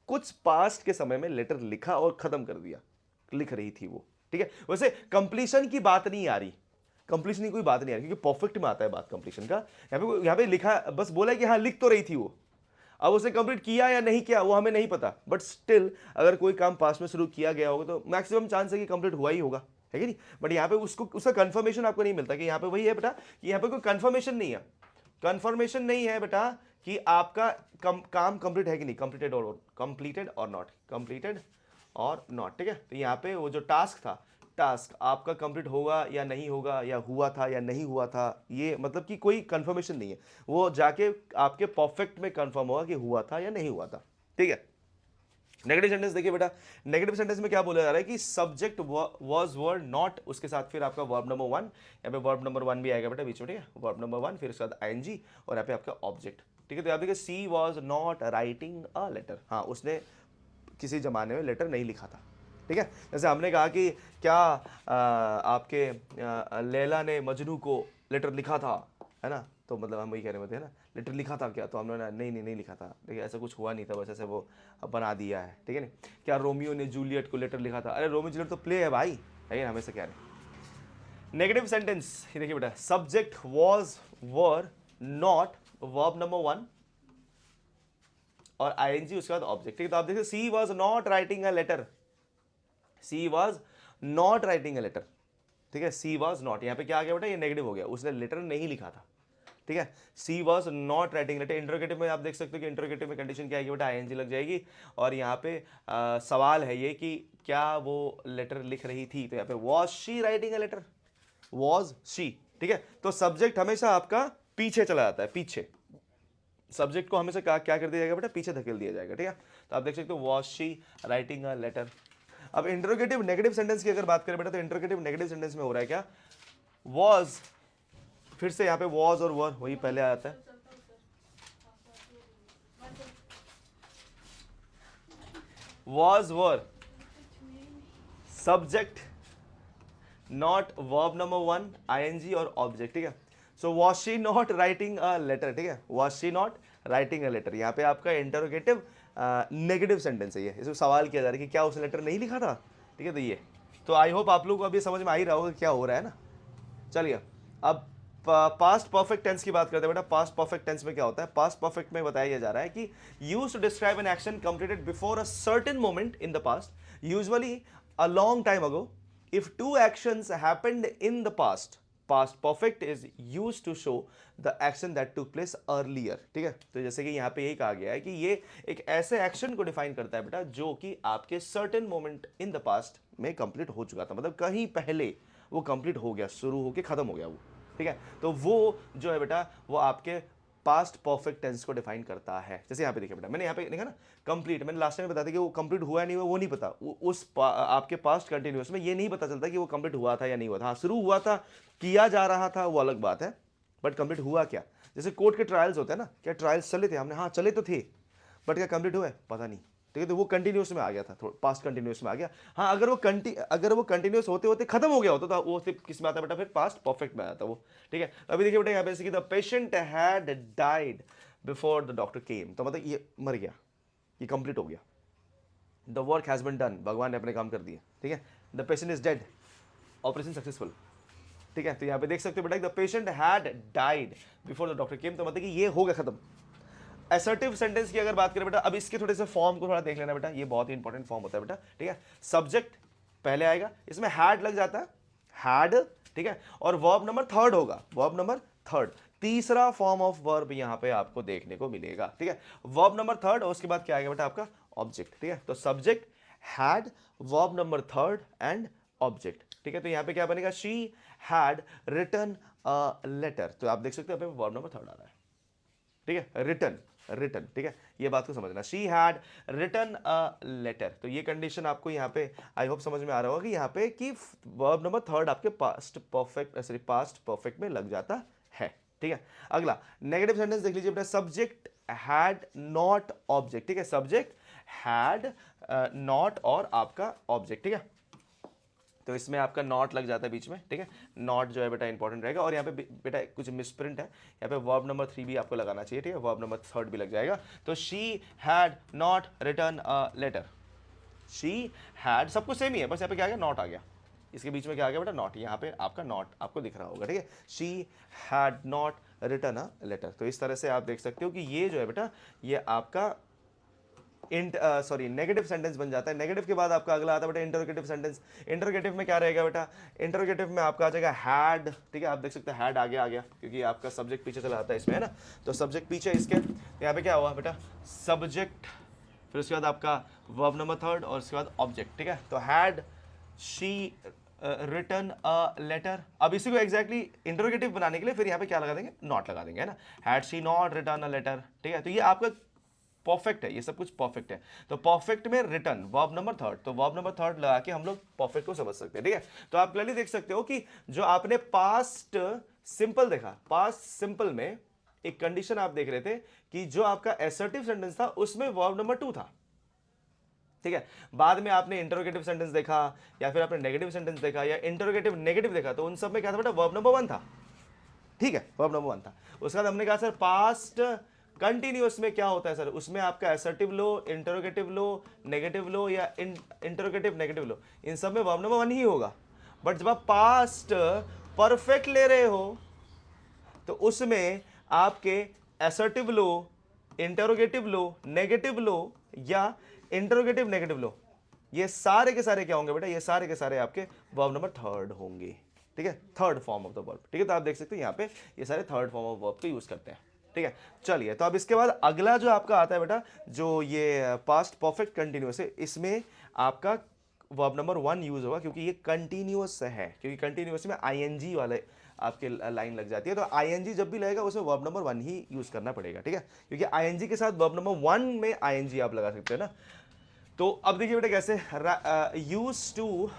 कुछ पास्ट के समय में लेटर लिखा और खत्म कर दिया, लिख रही थी वो। ठीक है, वैसे कंप्लीशन की बात नहीं आ रही, कंप्लीशन की कोई बात नहीं आ रही क्योंकि परफेक्ट में आता है बात कंप्लीशन का। यहाँ पे लिखा, बस बोला है कि हाँ लिख तो रही थी वो, अब उसने कंप्लीट किया या नहीं किया वो हमें नहीं पता, बट स्टिल अगर कोई काम पास्ट में शुरू किया गया होगा तो मैक्सिमम चांस है कि कंप्लीट हुआ ही होगा, है कि नहीं। बट यहाँ पे उसको उसका कंफर्मेशन आपको नहीं मिलता कि यहाँ पे वही है बेटा कि यहाँ पे कोई कंफर्मेशन नहीं है, कंफर्मेशन नहीं है बेटा कि आपका काम कंप्लीट है कि नहीं, कंप्लीटेड और नॉट, कंप्लीटेड और नॉट। ठीक है, तो यहाँ पे वो जो टास्क आपका कंप्लीट होगा या नहीं होगा, या हुआ था या नहीं हुआ था, ये मतलब कि कोई कंफर्मेशन नहीं है, वो जाके आपके परफेक्ट में कंफर्म होगा कि हुआ था या नहीं हुआ था। ठीक है, नेगेटिव सेंटेंस देखिए बेटा, नेगेटिव सेंटेंस में क्या बोला जा रहा है कि सब्जेक्ट वाज वर नॉट, उसके साथ फिर आपका वर्ब नंबर 1, यहाँ पे वर्ब नंबर 1 भी आएगा बेटा बीच में। ठीक है, वर्ब नंबर 1 फिर उसके बाद आईएनजी और यहाँ पे आपका ऑब्जेक्ट। ठीक है, तो यहाँ देखिए she was not writing a letter, हाँ उसने किसी जमाने में लेटर नहीं लिखा था। ठीक है, जैसे हमने कहा कि क्या आपके लैला ने मजनू को लेटर लिखा था, है ना, तो मतलब हम वही कह रहे होते हैं ना, लेटर लिखा था क्या, तो हम लोगों ने नहीं नहीं नहीं लिखा था, देखिए ऐसा कुछ हुआ नहीं था, बस ऐसे वो बना दिया है, ठीक है नहीं। क्या रोमियो ने जूलियट को लेटर लिखा था, अरे रोमियो जूलियट तो प्ले है भाई, है ना, हमेशा कह रहे हैं। नेगेटिव सेंटेंस, ये देखिए बेटा, subject was were not verb number 1 और आईएनजी उसके बाद ऑब्जेक्ट, ठीक है। तो आप देखिए she was not writing a letter, she was not writing a letter, ठीक है, सी वॉज नॉट, यहाँ पे क्या आ गया बेटा, ये नेगेटिव हो गया, उसने लेटर नहीं लिखा था, ठीक है। She was not writing letter, interrogative में आप देख सकते हो कि इंटरोगेटिव में कंडीशन क्या आएगी बेटा, आईएनजी लग जाएगी, और यहाँ पे सवाल है ये कि क्या वो लेटर लिख रही थी, तो यहाँ पे was she writing a letter, was she, ठीक है। तो सब्जेक्ट हमेशा आपका पीछे चला जाता है, पीछे, सब्जेक्ट को हमेशा क्या कर दिया जाएगा बेटा, पीछे धकेल दिया जाएगा, ठीक है। तो आप देख सकते हो was she writing a letter. अब इंटरोगेटिव नेगेटिव सेंटेंस की अगर बात करें बेटा, तो इंटरोगेटिव नेगेटिव सेंटेंस में हो रहा है क्या, वॉज, फिर से यहाँ पे वॉज और वर वही पहले आ जाता है, was were subject not verb number 1 ING और ऑब्जेक्ट, ठीक है। So was she not writing a letter, ठीक है, was she not writing a letter, यहाँ पे आपका इंटरोगेटिव नेगेटिव सेंटेंस है ये, इसमें सवाल किया जा रहा है कि क्या उसने लेटर नहीं लिखा था, ठीक है। तो ये, तो आई होप आप लोग को अभी समझ में आ ही रहा होगा क्या हो रहा है ना। चलिए अब पास्ट परफेक्ट टेंस की बात करते हैं बेटा। पास्ट परफेक्ट टेंस में क्या होता है, पास्ट परफेक्ट में बताया जा रहा है कि used to describe an action completed before a certain moment in the past, usually a long time ago, if two actions happened in the past perfect is used to show the action that took place earlier, ठीक है। तो जैसे कि यहाँ पे यही कहा गया है कि ये एक ऐसे एक्शन को डिफाइन करता है बेटा जो कि आपके certain moment in the past में कंप्लीट हो चुका था, मतलब कहीं पहले वो कंप्लीट हो गया, शुरू होके खत्म हो गया वो, ठीक है। तो वो जो है बेटा वो आपके पास्ट परफेक्ट टेंस को डिफाइन करता है। जैसे यहाँ पे देखिए बेटा, मैंने यहाँ पे देखा ना कंप्लीट, मैंने लास्ट टाइम बता दिया कि वो कंप्लीट हुआ नहीं हुआ वो नहीं पता, आपके पास्ट कंटिन्यूअस में ये नहीं पता चलता कि वो कंप्लीट हुआ था या नहीं हुआ था। हाँ, शुरू हुआ था, किया जा रहा था, वो अलग बात है, बट कंप्लीट हुआ क्या। जैसे कोर्ट के ट्रायल्स होते हैं ना, क्या ट्रायल्स चले थे हमने, हाँ चले तो थे, बट क्या कंप्लीट हुआ है पता नहीं, ठीक है। तो वो कंटिन्यूस में आ गया था, थोड़ा पास्ट कंटिन्यूस में आ गया। हाँ, अगर वो कंटिन्यूस होते होते खत्म हो गया होता तो वो सिर्फ किस में आता बेटा, फिर पास्ट परफेक्ट में आता वो, ठीक है। अभी देखिए बेटा यहाँ पे the patient had died before the doctor केम, तो मतलब ये मर गया, ये कंप्लीट हो गया। The work has been done, भगवान ने अपने काम कर दिए, ठीक है। The patient is dead, operation successful, ठीक है। तो यहाँ पे देख सकते हो बेटा the patient had died before the doctor केम, तो मतलब कि ये हो गया खत्म। असर्टिव सेंटेंस की अगर बात करें बेटा, अब इसके थोड़े से फॉर्म को थोड़ा देख लेना बेटा, ये बहुत ही इंपॉर्टेंट फॉर्म होता है बेटा, ठीक है। सब्जेक्ट पहले आएगा, इसमें हैड लग जाता है, हैड, ठीक है, और वर्ब नंबर थर्ड होगा, वर्ब नंबर थर्ड, तीसरा फॉर्म ऑफ वर्ब यहां पे आपको देखने को मिलेगा, ठीक है। वर्ब नंबर थर्ड और उसके बाद क्या आएगा बेटा आपका ऑब्जेक्ट, ठीक है। तो subject had, verb number third and object, ठीक है। तो यहां पे क्या बनेगा, she had written a letter, तो आप देख सकते हो वर्ब नंबर थर्ड आ रहा है, ठीक है, रिटन, रिटन, ठीक है, ये बात को समझना, she had written a letter. तो ये कंडीशन आपको यहाँ पे आई होप समझ में आ रहा होगा कि यहाँ पे कि वर्ब नंबर थर्ड आपके past perfect, sorry past perfect में लग जाता है, ठीक है। अगला नेगेटिव सेंटेंस देख लीजिए बेटा, सब्जेक्ट हैड नॉट ऑब्जेक्ट, ठीक है, सब्जेक्ट हैड नॉट और आपका ऑब्जेक्ट, ठीक है। तो इसमें आपका नॉट लग जाता है बीच में, ठीक है, नॉट जो है बेटा इंपॉर्टेंट रहेगा। और यहाँ पे बेटा कुछ मिसप्रिंट है, यहाँ पे वर्ब नंबर 3 भी आपको लगाना चाहिए, ठीक है, वर्ब नंबर थर्ड भी लग जाएगा। तो she had not return a letter, she had सब कुछ सेम ही है, बस यहाँ पे क्या आ गया, नॉट आ गया, इसके बीच में क्या आ गया बेटा, नॉट, यहाँ पे आपका नॉट आपको दिख रहा होगा, ठीक है, she had not return a letter. तो इस तरह से आप देख सकते हो कि ये जो है बेटा ये आपका सॉरी नेगेटिव सेंटेंस बन जाता है। नेगेटिव के बाद आपका अगला आता है बेटा इंटरोगेटिव सेंटेंस। इंटरोगेटिव में क्या रहेगा बेटा, इंटरोगेटिव में आपका आ जाएगा हैड, ठीक है, आप देख सकते हैं हैड आगे आ गया क्योंकि आपका सब्जेक्ट पीछे चला आता है इसमें, है ना। तो सब्जेक्ट पीछे इसके, तो यहाँ पे क्या हुआ बेटा, सब्जेक्ट, फिर उसके बाद आपका वर्ब नंबर थर्ड और उसके बाद ऑब्जेक्ट, ठीक है। तो had she written a letter. अब इसी को एग्जैक्टली इंटरोगेटिव बनाने के लिए फिर यहाँ पे क्या लगा देंगे, नॉट लगा देंगे, है ना, had she not written a letter, ठीक है। तो ये आपका परफेक्ट है, ये सब कुछ परफेक्ट है। तो परफेक्ट में रिटर्न वर्ब नंबर थर्ड, तो वर्ब नंबर थर्ड लगा के हम लोग परफेक्ट को समझ सकते हैं, ठीक है। तो आप क्लियरली देख सकते हो कि जो आपने पास्ट सिंपल देखा, पास्ट सिंपल में एक कंडीशन आप देख रहे थे कि जो आपका असर्टिव सेंटेंस था उसमें वर्ब नंबर 2 था, ठीक है। बाद में आपने इंटरोगेटिव सेंटेंस देखा या फिर आपने नेगेटिव सेंटेंस देखा या इंटरोगेटिव नेगेटिव देखा, तो उन सब में क्या था बेटा, वर्ब नंबर 1 था, ठीक है, वर्ब नंबर 1 था। उसके बाद हमने कहा सर पास्ट कंटिन्यूअस में क्या होता है सर, उसमें आपका असर्टिव लो, इंटरोगेटिव लो, नेगेटिव लो या इंटरोगेटिव नेगेटिव लो, इन सब में वर्ब नंबर 1 ही होगा। बट जब आप पास्ट परफेक्ट ले रहे हो तो उसमें आपके असर्टिव लो, इंटरोगेटिव लो, नेगेटिव लो या इंटरोगेटिव नेगेटिव लो, ये सारे के सारे क्या होंगे बेटा, ये सारे के सारे आपके वर्ब नंबर 3 होंगे। ठीक है, third form of the verb. ठीक है, तो आप देख सकते हो यहाँ पे ये सारे थर्ड फॉर्म ऑफ वर्ब को यूज करते हैं। ठीक है, चलिए तो अब इसके बाद अगला जो आपका आता है बेटा, जो ये पास्ट परफेक्ट कंटिन्यूअस है, इसमें आपका वर्ब नंबर 1 यूज होगा क्योंकि ये कंटिन्यूअस है, क्योंकि कंटिन्यूअस में आईएनजी वाले आपके लाइन लग जाती है, तो आईएनजी जब भी लगेगा उसमें वर्ब नंबर 1 ही यूज करना पड़ेगा। ठीक है, क्योंकि आईएनजी के साथ वर्ब नंबर 1 में आईएनजी आप लगा सकते हैं ना। तो अब देखिए बेटा कैसे, use to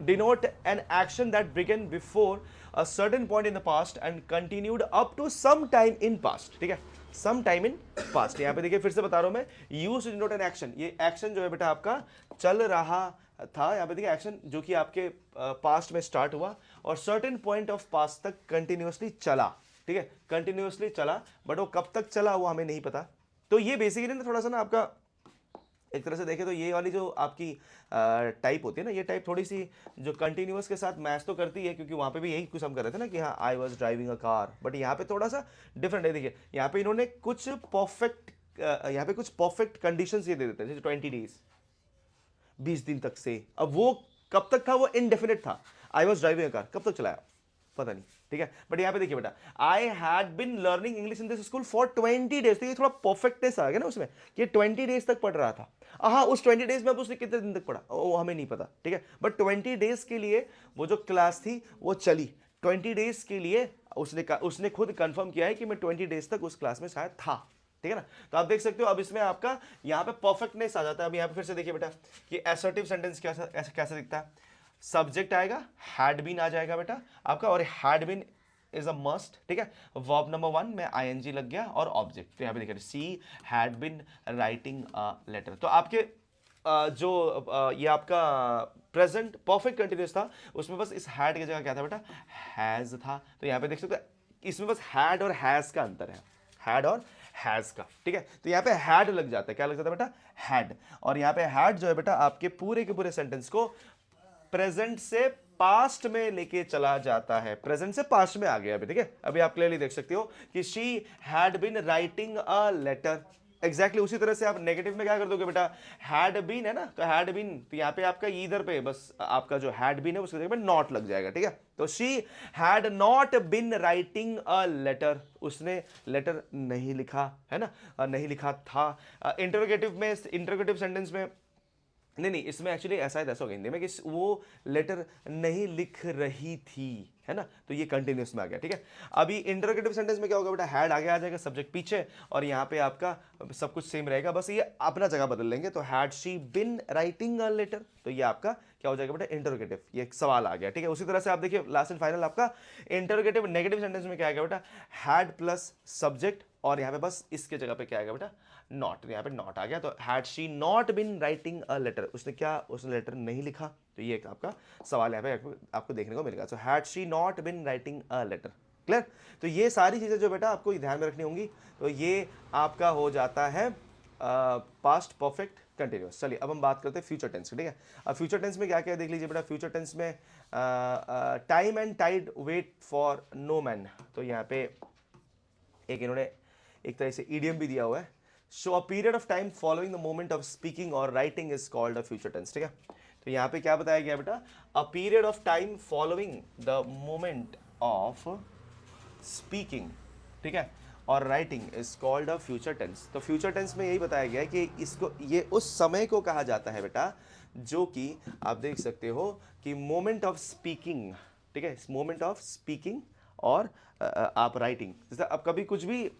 denote an action that began before a certain point in the past and continued up to some time in past. ठीक है, सम टाइम इन पास्ट। यहाँ पे देखिए फिर से बता रहा हूं मैं, use to denote an action, ये एक्शन जो है बेटा आपका चल रहा था। यहाँ पे देखिए एक्शन जो कि आपके पास्ट में स्टार्ट हुआ और सर्टेन पॉइंट ऑफ पास्ट तक कंटिन्यूअसली चला। ठीक है, कंटिन्यूअसली चला, बट वो कब तक चला वो हमें नहीं पता। तो ये बेसिकली ना थोड़ा सा ना आपका एक तरह से देखें तो ये वाली जो आपकी टाइप होती है ना, ये टाइप थोड़ी सी जो कंटिन्यूअस के साथ मैच तो करती है, क्योंकि वहाँ पे भी यही कुछ हम कर रहे थे ना कि हाँ I was driving a car, but यहाँ पे थोड़ा सा डिफरेंट है। देखिए यहाँ पे इन्होंने कुछ परफेक्ट यहाँ पे कुछ परफेक्ट कंडीशंस ये दे देते हैं, जैसे 20 डेज, 20 दिन तक से। अब वो कब तक था, वो इनडेफिनेट था। I was driving a car कब तक चलाया पता नहीं। ठीक है, बट यहाँ पे देखिए बेटा, I had been learning English in this school for 20 days, तो ये थोड़ा परफेक्टनेस आ गया ना उसमें, कि 20 डेज तक पढ़ रहा था। हाँ, उस 20 डेज में अब उसने कितने दिन तक पढ़ा वो हमें नहीं पता। ठीक है, बट 20 डेज के लिए वो जो क्लास थी वो चली, 20 डेज के लिए उसने खुद कंफर्म किया है कि मैं 20 डेज तक उस क्लास में शायद था। ठीक है ना, तो आप देख सकते हो अब इसमें आपका यहाँ पे परफेक्टनेस आ जाता है। अब यहाँ पे फिर से देखिए बेटा कि असर्टिव सेंटेंस कैसा दिखता है, सब्जेक्ट आएगा, हैड बीन आ जाएगा बेटा आपका, और had been is a must. ठीक है, वर्ब नंबर 1 में आईएनजी लग गया और ऑब्जेक्ट। तो यहाँ पे देखिए she had been writing a letter. तो आपके ये आपका प्रेजेंट परफेक्ट कंटिन्यूस था, उसमें बस इस हैड की जगह क्या था बेटा, हैज था। तो यहाँ पे देख सकते हो इसमें बस हैड और हैज का अंतर है, हैड और हैज का। ठीक है, तो यहाँ पे हैड लग जाता है, क्या लग जाता है बेटा, हैड। और यहाँ पे हैड जो है बेटा आपके पूरे के पूरे सेंटेंस को प्रेजेंट से पास्ट में लेके चला जाता है, प्रेजेंट से पास्ट में आ गया अभी। ठीक है, अभी आप क्लियरली देख सकते हो कि she had been writing a letter. Exactly उसी तरह से आप नेगेटिव में क्या कर दोगे बेटा, हैड बीन है ना, तो हैड बीन, तो यहाँ पे आपका इधर पे बस आपका जो हैड बीन है उसकी जगह पे नॉट लग जाएगा। ठीक है, तो she had not been writing a letter, उसने लेटर नहीं लिखा है ना, नहीं लिखा था। इंटरोगेटिव में, इंटरोगेटिव सेंटेंस में नहीं, इसमें एक्चुअली ऐसा होगा हिंदी में कि वो लेटर नहीं लिख रही थी, है ना, तो ये कंटिन्यूस में आ गया। ठीक है, अभी इंटरोगेटिव सेंटेंस में क्या होगा बेटा, हैड आगे आ जाएगा, सब्जेक्ट पीछे, और यहाँ पे आपका सब कुछ सेम रहेगा, बस ये अपना जगह बदल लेंगे। तो had she been writing a letter, तो ये आपका क्या हो जाएगा बेटा, इंटरोगेटिव, ये एक सवाल आ गया। ठीक है, उसी तरह से आप देखिए लास्ट एंड फाइनल आपका इंटरोगेटिव नेगेटिव सेंटेंस में क्या आएगा बेटा, हैड प्लस सब्जेक्ट, और यहाँ पे बस इसके जगह पे क्या आएगा बेटा, नॉट। यहाँ पे नॉट आ गया, तो had she not been writing a letter, उसने क्या, उसने लेटर नहीं लिखा, तो ये एक आपका सवाल यहाँ पे आपको देखने को मिलेगा। So had she not been writing a letter. Clear, तो ये सारी चीजें जो बेटा आपको ध्यान में रखनी होंगी। तो ये आपका हो जाता है पास्ट परफेक्ट कंटिन्यूअस। चलिए अब हम बात करते हैं फ्यूचर टेंस की। ठीक है, अब फ्यूचर टेंस में क्या क्या देख लीजिए बेटा, फ्यूचर टेंस में time and tide wait for no man, तो यहाँ पे एक इन्होंने एक तरह से ईडियम भी दिया हुआ है, show a period of time following the moment of speaking और writing is called a future tense. ठीक है, तो यहाँ पे क्या बताया गया बेटा, a period of time following the moment of speaking, ठीक है, और writing is called a future tense. तो फ्यूचर टेंस में यही बताया गया है कि इसको, ये उस समय को कहा जाता है बेटा जो कि आप देख सकते हो कि मोमेंट ऑफ स्पीकिंग, ठीक है, मोमेंट ऑफ स्पीकिंग और आप राइटिंग, जैसे आप कभी कुछ भी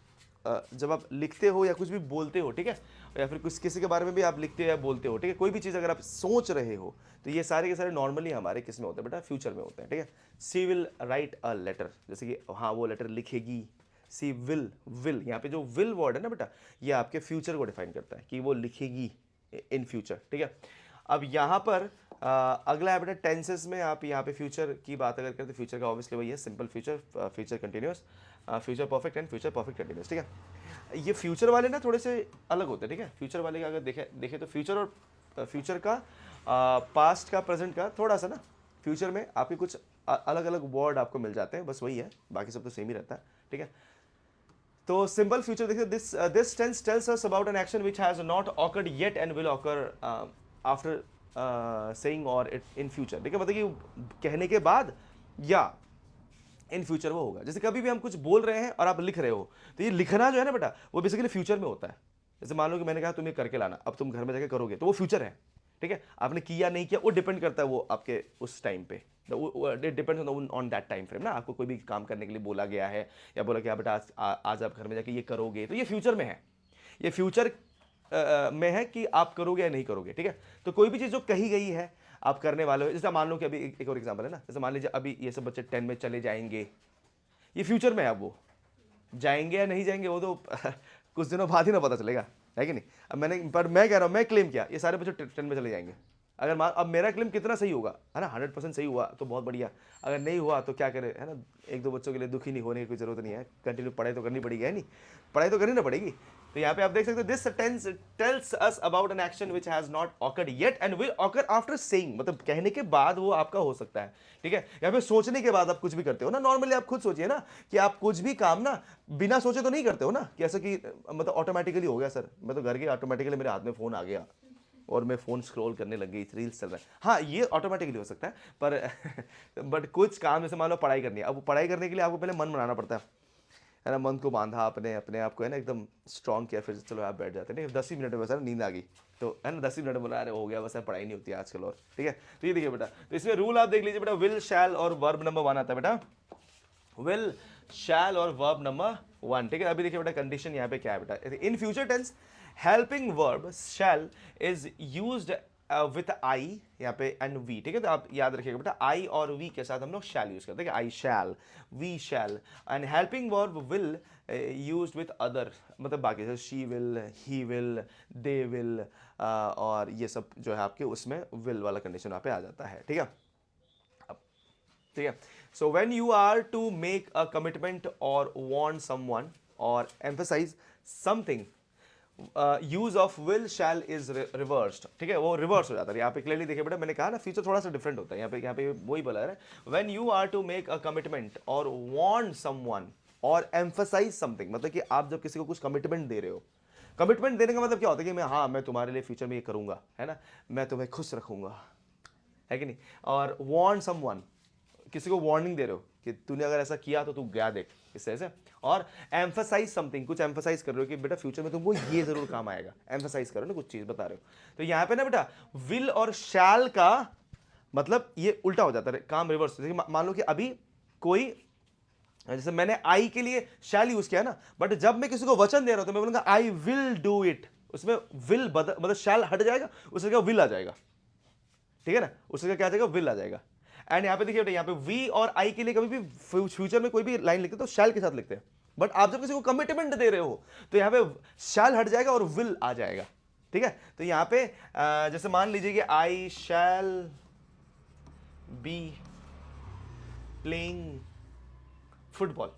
जब आप लिखते हो या कुछ भी बोलते हो, ठीक है, या फिर कुछ किसी के बारे में भी आप लिखते हो या बोलते हो, ठीक है, कोई भी चीज़ अगर आप सोच रहे हो, तो ये सारे के सारे नॉर्मली हमारे किस में होते हैं बेटा, फ्यूचर में होते हैं। ठीक है, she will write a letter, जैसे कि हाँ वो लेटर लिखेगी, सी विल यहाँ पे जो विल वर्ड है ना बेटा, ये आपके फ्यूचर को डिफाइन करता है कि वो लिखेगी इन फ्यूचर। ठीक है, अब यहाँ पर अगला है बेटा टेंसेस में, आप यहाँ पे फ्यूचर की बात अगर करें तो फ्यूचर का ऑब्वियसली वही है, simple future, future continuous, future perfect and future perfect continuous, ठीक है। ये फ्यूचर वाले ना थोड़े से अलग होते हैं, ठीक है। फ्यूचर वाले का अगर देखें तो फ्यूचर और फ्यूचर का पास्ट का प्रेजेंट का थोड़ा सा ना, फ्यूचर में आपके कुछ अलग अलग वर्ड आपको मिल जाते हैं, बस वही है, बाकी सब तो सेम ही रहता है, ठीक है। तो सिंपल फ्यूचर देखिए, this tense tells us about an action which has not occurred yet and will occur after saying or it in future, ठीक है। मतलब कि कहने के बाद या इन फ्यूचर वो होगा। जैसे कभी भी हम कुछ बोल रहे हैं और आप लिख रहे हो, तो ये लिखना जो है ना बेटा, वो बेसिकली फ्यूचर में होता है। जैसे मान लो कि मैंने कहा तुम ये करके लाना, अब तुम घर में जाके करोगे, तो वो फ्यूचर है, ठीक है। आपने किया नहीं किया वो डिपेंड करता है वो आपके उस टाइम पे, depends on that time frame ना। आपको कोई भी काम करने के लिए बोला गया है या बोला कि बेटा आज आप घर में जाके ये करोगे, तो ये फ्यूचर में है, ये फ्यूचर में है कि आप करोगे या नहीं करोगे, ठीक है। तो कोई भी चीज़ जो कही गई है आप करने वाले हो, जैसे मान लो कि अभी एक और एग्जांपल है ना, जैसे मान लीजिए अभी ये सब बच्चे 10 में चले जाएंगे, ये फ्यूचर में है। अब वो जाएंगे या नहीं जाएंगे वो तो कुछ दिनों बाद ही ना पता चलेगा, है कि नहीं। अब मैं कह रहा हूँ, मैं क्लेम किया ये सारे बच्चे 10 में चले जाएंगे। अगर अब मेरा क्लेम कितना सही होगा, है ना, 100% सही हुआ तो बहुत बढ़िया, अगर नहीं हुआ तो क्या करे, है ना। एक दो बच्चों के लिए दुखी नहीं होने की कोई जरूरत नहीं है, कंटिन्यू पढ़ाई तो करनी पड़ेगी, है नहीं, पढ़ाई तो करनी ना पड़ेगी। तो यहाँ पे आप देख सकते हो, this tense tells us about an action which has not occurred yet and will occur after saying, मतलब कहने के बाद वो आपका हो सकता है, ठीक है। यहाँ पे सोचने के बाद आप कुछ भी करते हो ना, नॉर्मली आप खुद सोचिए ना कि आप कुछ भी काम ना बिना सोचे तो नहीं करते हो ना, कि ऐसा कि मतलब ऑटोमेटिकली हो गया सर, मैं तो घर के ऑटोमेटिकली मेरे हाथ में फोन आ गया और मैं फ़ोन स्क्रॉल करने लग गई, रील्स चल रहा है, हाँ ये ऑटोमेटिकली हो सकता है, पर बट कुछ काम जैसे मान लो पढ़ाई करनी है, अब पढ़ाई करने के लिए आपको पहले मन बनाना पड़ता है ना, मन को बांधा आपने अपने आप को, है ना, एकदम स्ट्रॉन्ग किया, फिर चलो आप बैठ जाते हैं, नहीं 10 ही मिनट में बस है ना नींद आ गई, तो है ना 10 ही मिनट में बोला अरे हो गया बस, पढ़ाई नहीं होती आजकल, और ठीक है। तो ये देखिए बेटा, तो इसमें रूल आप देख लीजिए बेटा, विल शैल और वर्ब नंबर 1 आता है बेटा, विल शैल और वर्ब नंबर 1, ठीक है। अभी देखिए बेटा कंडीशन यहाँ पे क्या है बेटा, in future tense helping verb shall is used with I यहाँ पे एंड वी, ठीक है। तो आप याद रखिएगा बेटा, आई और वी के साथ हम लोग शैल यूज करते हैं, I shall, we shall, and helping verb will used with other, मतलब बाकी जैसे she will, he will, they will, और ये सब जो है आपके उसमें विल वाला कंडीशन यहाँ पे आ जाता है, ठीक है। ठीक है। So when you are to make a commitment or want someone or emphasize something, use of will shall is reversed, ठीक है, वो रिवर्स हो जाता है। यहाँ पे क्लियरली देखिए बेटा, मैंने कहा ना फ्यूचर थोड़ा सा डिफरेंट होता है, यहाँ पे वही बोला है, when you are to make a commitment or want someone or emphasize something, मतलब कि आप जब किसी को कुछ कमिटमेंट दे रहे हो, कमिटमेंट देने का मतलब क्या होता है कि मैं तुम्हारे लिए फ्यूचर में ये करूंगा, है ना, मैं तुम्हें खुश रखूंगा, है कि नहीं। और वांट समवन, किसी को वार्निंग दे रहे हो कि तूने अगर ऐसा किया तो तू गया देख, इस तरह से। और एम्फसाइज समथिंग, कुछ एम्फसाइज कर रहे हो कि बेटा फ्यूचर में तुमको ये जरूर काम आएगा, एम्फसाइज करो ना, कुछ चीज बता रहे हो। तो यहाँ पे ना बेटा विल और शैल का मतलब ये उल्टा हो जाता है, काम रिवर्स। मान लो कि अभी कोई, जैसे मैंने आई के लिए शैल यूज किया ना, बट जब मैं किसी को वचन दे रहा हूं तो मैं बोलूंगा आई विल डू इट, उसमें विल मतलब शैल हट जाएगा, उससे क्या विल आ जाएगा, ठीक है ना, उससे क्या आ जाएगा, विल आ जाएगा। एंड यहाँ पे देखिए यहाँ पे वी और आई के लिए कभी भी फ्यूचर में कोई भी लाइन लिखते तो शैल के साथ लिखते हैं, बट आप जब किसी को कमिटमेंट दे रहे हो तो यहाँ पे शैल हट जाएगा और विल आ जाएगा, ठीक है। तो यहाँ पे जैसे मान लीजिए कि आई शैल बी प्लेइंग फुटबॉल,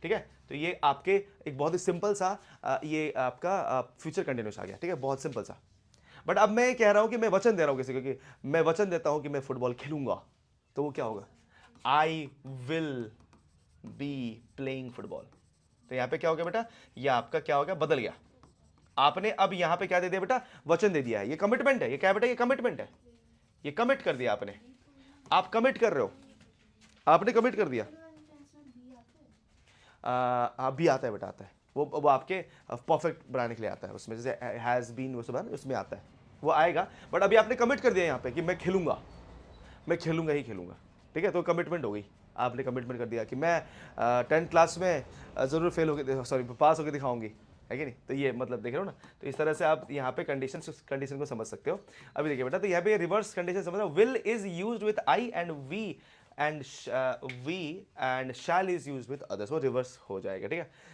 ठीक है। तो ये आपके एक बहुत ही सिंपल सा ये आपका फ्यूचर कंटिन्यूस आ गया, ठीक है, बहुत सिंपल सा। बट अब मैं कह रहा हूं कि मैं वचन दे रहा हूं किसी को कि मैं वचन देता हूं कि मैं फुटबॉल खेलूंगा, तो वो क्या होगा, I will be playing football. तो यहां पे क्या हो गया बेटा, ये आपका क्या हो गया, बदल गया। आपने अब यहां पे क्या दे दिया बेटा, वचन दे दिया है, ये कमिटमेंट है, ये क्या बेटा, ये कमिटमेंट है, ये कमिट कर दिया आपने, आप कमिट कर रहे हो, आपने कमिट कर दिया। भी आता है बेटा, आता है, वो आपके परफेक्ट बनाने के लिए आता है, उसमें जैसे हैज़ बीन वो सब उसमें आता है, वो आएगा। बट अभी आपने कमिट कर दिया यहाँ पे कि मैं खेलूंगा, मैं खेलूंगा ही खेलूंगा, ठीक है। तो कमिटमेंट हो गई, आपने कमिटमेंट कर दिया कि मैं 10th क्लास में ज़रूर फेल होकर, सॉरी पास होकर दिखाऊंगी, है कि नहीं। तो ये मतलब देख रहे हो ना, तो इस तरह से आप यहाँ पे कंडीशन को समझ सकते हो। अभी देखिए बेटा, तो यहाँ पे रिवर्स कंडीशन समझो, will is used with I and we and we and shall is used with others, वो रिवर्स हो जाएगा, ठीक है।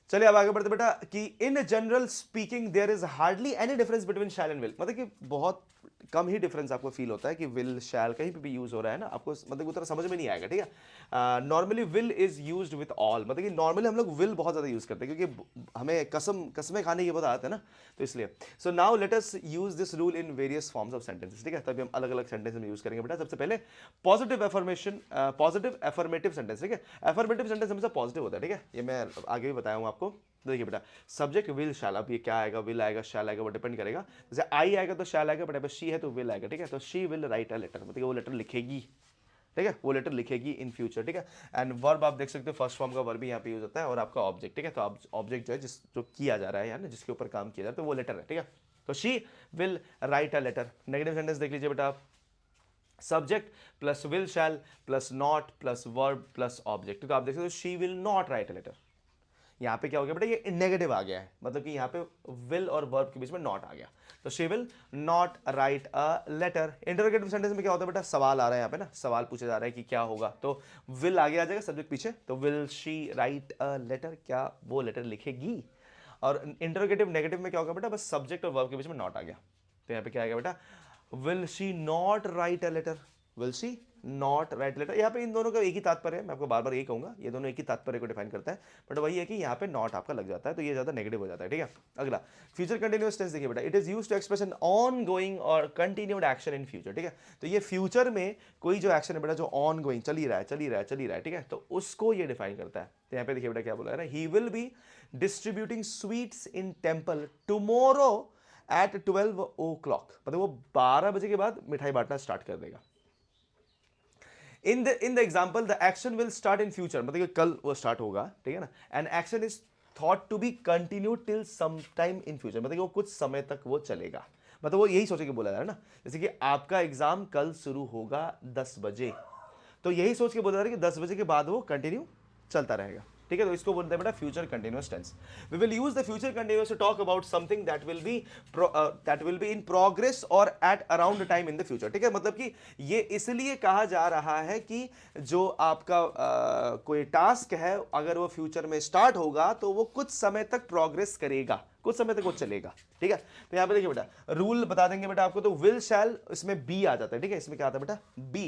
चलिए अब आगे बढ़ते बेटा कि in general speaking there is hardly any difference between shall and will, मतलब कि बहुत कम ही डिफरेंस आपको फील होता है कि विल शैल कहीं पे भी यूज हो रहा है ना, आपको मतलब उतना समझ में नहीं आएगा, ठीक है। Normally will is used with all, मतलब कि नॉर्मली हम लोग विल बहुत ज्यादा यूज करते हैं क्योंकि हमें कसमें खाने की बहुत आदत है ना, तो इसलिए। So now let us use this rule in various forms of sentences, ठीक है। तभी हम अलग अलग सेंटेंस में यूज करेंगे बेटा। सबसे पहले positive affirmation, positive affirmative sentence, ठीक है। एफर्मेटिव सेंटेंस हमेशा पॉजिटिव होता है, ठीक है, ये मैं आगे भी बताया हूँ आपको। तो देखिए बेटा, सब्जेक्ट विल शैल, अब ये क्या आएगा, विल आएगा शैल आएगा, वो डिपेंड करेगा। जैसे आई आएगा तो शैल आएगा, बट अगर शी है तो विल आएगा, ठीक है। तो she will write a letter, मतलब वो लेटर लिखेगी, ठीक है, वो लेटर लिखेगी इन फ्यूचर, ठीक है। एंड वर्ब आप देख सकते हो, फर्स्ट फॉर्म का वर्ब भी यहाँ पे यूज होता है, और आपका ऑब्जेक्ट, ठीक है। तो ऑब्जेक्ट जो है जो किया जा रहा है यार, जिसके ऊपर काम किया जा रहा है, तो वो लेटर है, ठीक है। तो she will write a letter. Negative sentence देख लीजिए बेटा आप, subject plus will shall plus not plus verb plus object, तो आप देख सकते हो she will not write a letter. यहाँ पे क्या हो गया बेटा, ये नेगेटिव आ गया है, मतलब कि यहाँ पे विल और वर्ब के बीच में नॉट आ गया, तो she will not write a letter. Interrogative sentence में क्या होता है बेटा, सवाल आ रहा है यहाँ पे ना, सवाल पूछा जा रहा है कि क्या होगा, तो विल आगे आ जाएगा, सब्जेक्ट पीछे, तो will she write a letter, क्या वो लेटर लिखेगी। और इंटरोगेटिव नेगेटिव में क्या होगा बेटा, बस सब्जेक्ट और वर्ब के बीच में नॉट आ गया, तो यहाँ पे क्या आएगा बेटा, will she not write a letter, will she not write letter. यहाँ पे इन दोनों का एक ही तात्पर्य है, मैं आपको बार बार यही कहूंगा, ये दोनों एक ही तात्पर्य को डिफाइन करता है, बट वही है कि यहाँ पे नॉट आपका लग जाता है, तो ये ज्यादा नेगेटिव हो जाता है, ठीक है। अगला फ्यूचर कंटिन्यूअस टेंस देखिए बेटा, it is used to express an on going or continued action in future, ठीक है। तो ये फ्यूचर में कोई जो एक्शन है बेटा, जो ऑन गोइंग चल ही रहा है, चल ही रहा है, चल ही रहा है, ठीक है, तो उसको ये डिफाइन करता है। तो यहाँ पे देखिए बेटा क्या बोला है ना, he will be distributing sweets in temple tomorrow at 12 o'clock, मतलब वो 12 बजे के बाद मिठाई बांटना स्टार्ट कर देगा। In the example the action will start in future, मतलब कि कल वो स्टार्ट होगा, ठीक है ना। And action is thought to be continue till some time in future, मतलब कि वो कुछ समय तक वो चलेगा, मतलब वो यही सोच के बोला जा रहा है ना, जैसे कि आपका एग्जाम कल शुरू होगा 10 बजे, तो यही सोच के बोला जा रहा है कि 10 बजे के बाद वो कंटिन्यू चलता रहेगा, ठीक है। तो इसको बोलते हैं बेटा future continuous tense. We will use the future continuous to talk about something that will be in progress और at around time in the future, ठीक है। मतलब कि ये इसलिए कहा जा रहा है कि जो आपका कोई टास्क है, अगर वो फ्यूचर में स्टार्ट होगा तो वो कुछ समय तक प्रोग्रेस करेगा, कुछ समय तक वो चलेगा, ठीक है। तो यहां पे देखिए बेटा, रूल बता देंगे बेटा आपको, तो विल शैल इसमें बी आ जाता है, ठीक है, इसमें क्या आता है बेटा, be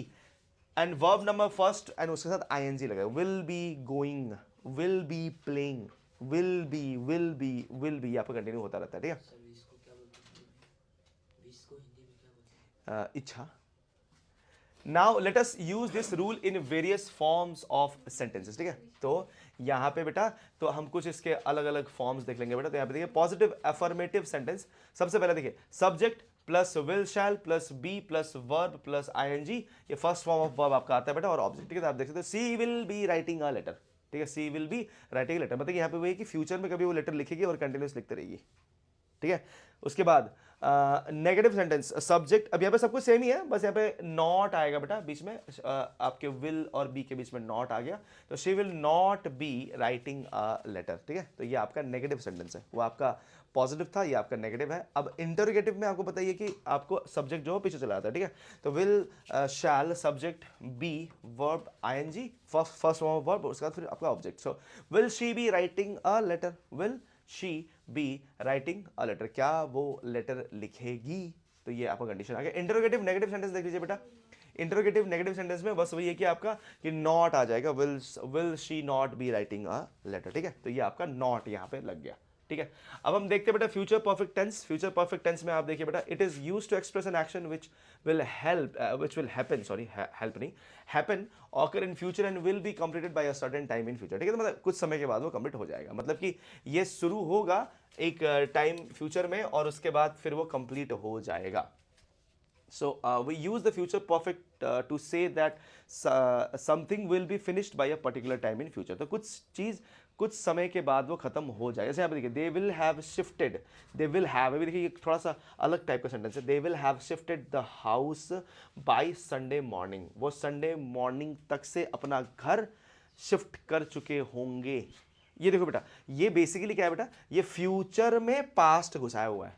and verb number first and उसके साथ आईएनजी लगेगा, will be going, will be playing, will be आपका कंटिन्यू होता रहता है, ठीक है। सर इसको क्या बोलते हैं हिंदी में? इसको हिंदी में क्या बोलते हैं? इच्छा। Now let us use this rule in various forms of sentences, ठीक है। तो यहां पे बेटा, तो हम कुछ इसके अलग अलग फॉर्म्स देख लेंगे बेटा। तो यहां पे देखिए पॉजिटिव अफर्मेटिव सेंटेंस, सबसे पहले देखिए subject plus will shall plus be plus verb plus ING, ये फर्स्ट फॉर्म ऑफ वर्ब आपका आता है बेटा, और ऑब्जेक्ट, ठीक है। तो आप देख सकते हो she will be writing a letter, ठीक है, she will be writing letter, मतलब यहाँ पे वही कि फ्यूचर में कभी वो लेटर लिखेगी और कंटिन्यूस लिखते रहेगी, ठीक है। उसके बाद नेगेटिव सेंटेंस, सब्जेक्ट, अब यहाँ पे सब कुछ सेम ही है, बस यहाँ पे नॉट आएगा बेटा बीच में, आपके विल और बी के बीच में नॉट आ गया, तो she will not be writing a letter, ठीक है। तो ये आपका नेगेटिव सेंटेंस है, वो आपका पॉजिटिव था, ये आपका नेगेटिव है। अब इंटरोगेटिव में आपको बताइए कि आपको सब्जेक्ट जो पीछे चला जाता है, ठीक है। तो will shall subject be verb ING first form of verb, उसके बाद फिर आपका object. So will she be writing a letter, will she be writing a letter, क्या वो लेटर लिखेगी, तो ये आपका कंडीशन आ गया। इंटरोगेटिव नेगेटिव सेंटेंस देख लीजिए बेटा, इंटरोगेटिव नेगेटिव सेंटेंस में बस वही है कि आपका कि नॉट आ जाएगा, will she not be writing a letter, ठीक है। तो ये आपका नॉट यहां पे लग गया, ठीक है। अब हम देखते हैं बेटा future perfect tense. Future perfect tense में आप देखिए बेटा, it is used to express an action which will happen, sorry, help नहीं, happen occur in future and will be completed by a certain time in future, ठीक है। तो मतलब कुछ समय के बाद वो कंप्लीट हो जाएगा, मतलब कि ये शुरू होगा एक टाइम फ्यूचर में और उसके बाद फिर वो कंप्लीट हो जाएगा। So we use the future perfect to say that something will be finished by a particular time in future, तो कुछ चीज कुछ समय के बाद वो खत्म हो जाएगा। जैसे यहाँ पे देखिए they will have shifted, they will have, अभी देखिए थोड़ा सा अलग टाइप का सेंटेंस है, they will have shifted the house by Sunday morning, वो संडे मॉर्निंग तक से अपना घर शिफ्ट कर चुके होंगे। ये देखो बेटा, ये बेसिकली क्या है बेटा, ये फ्यूचर में पास्ट घुसाया हुआ है,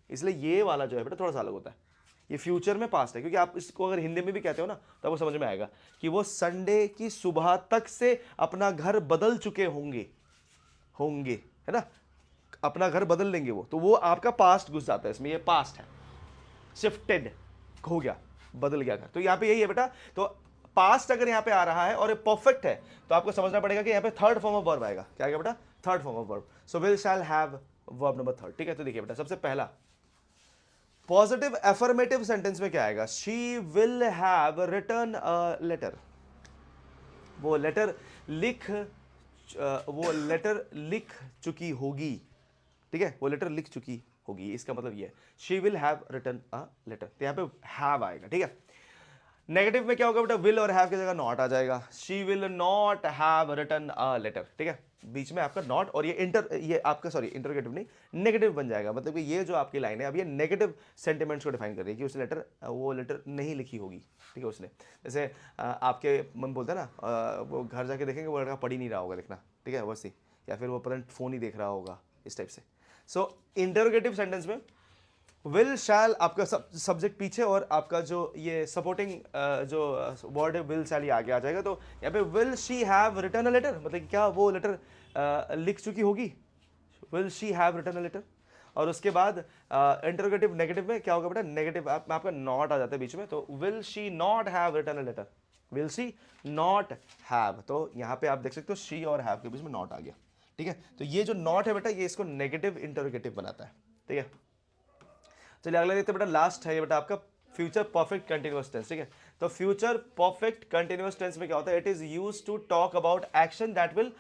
इसलिए ये वाला जो है बेटा थोड़ा सा अलग होता है, ये फ्यूचर में पास्ट है, क्योंकि आप इसको अगर हिंदी में भी कहते हो ना तो आपको समझ में आएगा कि वो संडे की सुबह तक से अपना घर बदल चुके होंगे, होंगे, है ना, अपना घर बदल लेंगे वो, तो वो आपका पास्ट घुस जाता है इसमें, ये पास्ट है, शिफ्टेड हो गया, बदल गया घर। तो यहाँ पे यही है बेटा, तो पास्ट अगर यहाँ पे आ रहा है और ये परफेक्ट है तो आपको समझना पड़ेगा कि यहाँ पे थर्ड फॉर्म ऑफ वर्ब आएगा। क्या आएगा बेटा? Third form of verb. So will shall have verb number third. ठीक है, तो देखिए बेटा, सबसे पहला पॉजिटिव एफर्मेटिव सेंटेंस में क्या आएगा? She will have written a letter. वो लेटर लिख चुकी होगी। ठीक है, वो लेटर लिख चुकी होगी, इसका मतलब ये है she will have written a letter, तो यहाँ पे हैव आएगा। ठीक है, नेगेटिव में क्या होगा बेटा? विल और हैव की जगह नॉट आ जाएगा। She will not have written a letter. ठीक है, बीच में आपका नॉट और ये आपका सॉरी इंटरोगेटिव नहीं, नेगेटिव बन जाएगा। मतलब कि ये जो आपकी लाइन है अब ये नेगेटिव सेंटिमेंट्स को डिफाइन कर रही है कि उसने वो लेटर नहीं लिखी होगी। ठीक है, उसने जैसे आपके मन बोलते हैं ना, वो घर जाके देखेंगे वो लड़का पढ़ ही नहीं रहा होगा लिखना। ठीक है, वैसे, या फिर वो करंट फोन ही देख रहा होगा, इस टाइप से। सो इंटरोगेटिव सेंटेंस में विल शैल आपका सब्जेक्ट पीछे और आपका जो ये सपोर्टिंग जो वर्ड है विल शैल ये आगे आ जाएगा। तो यहाँ पे will she have written a letter, मतलब कि क्या वो लेटर लिख चुकी होगी? Will she have written a letter. और उसके बाद इंटरोगेटिव नेगेटिव में क्या होगा बेटा? नेगेटिव आपका नॉट आ जाता है बीच में, तो will she not have written a letter, will she not have. तो यहाँ पे आप देख सकते हो शी और हैव के बीच में नॉट आ गया। ठीक है, तो ये जो नॉट है बेटा ये इसको नेगेटिव इंटरोगेटिव बनाता है। ठीक है, चलिए अगला देखते हैं बेटा, लास्ट है ये बेटा आपका फ्यूचर परफेक्ट कंटिन्यूअस टेंस। ठीक है, तो फ्यूचर परफेक्ट कंटिन्यूअस टेंस में क्या होता है? It is used to talk about action that will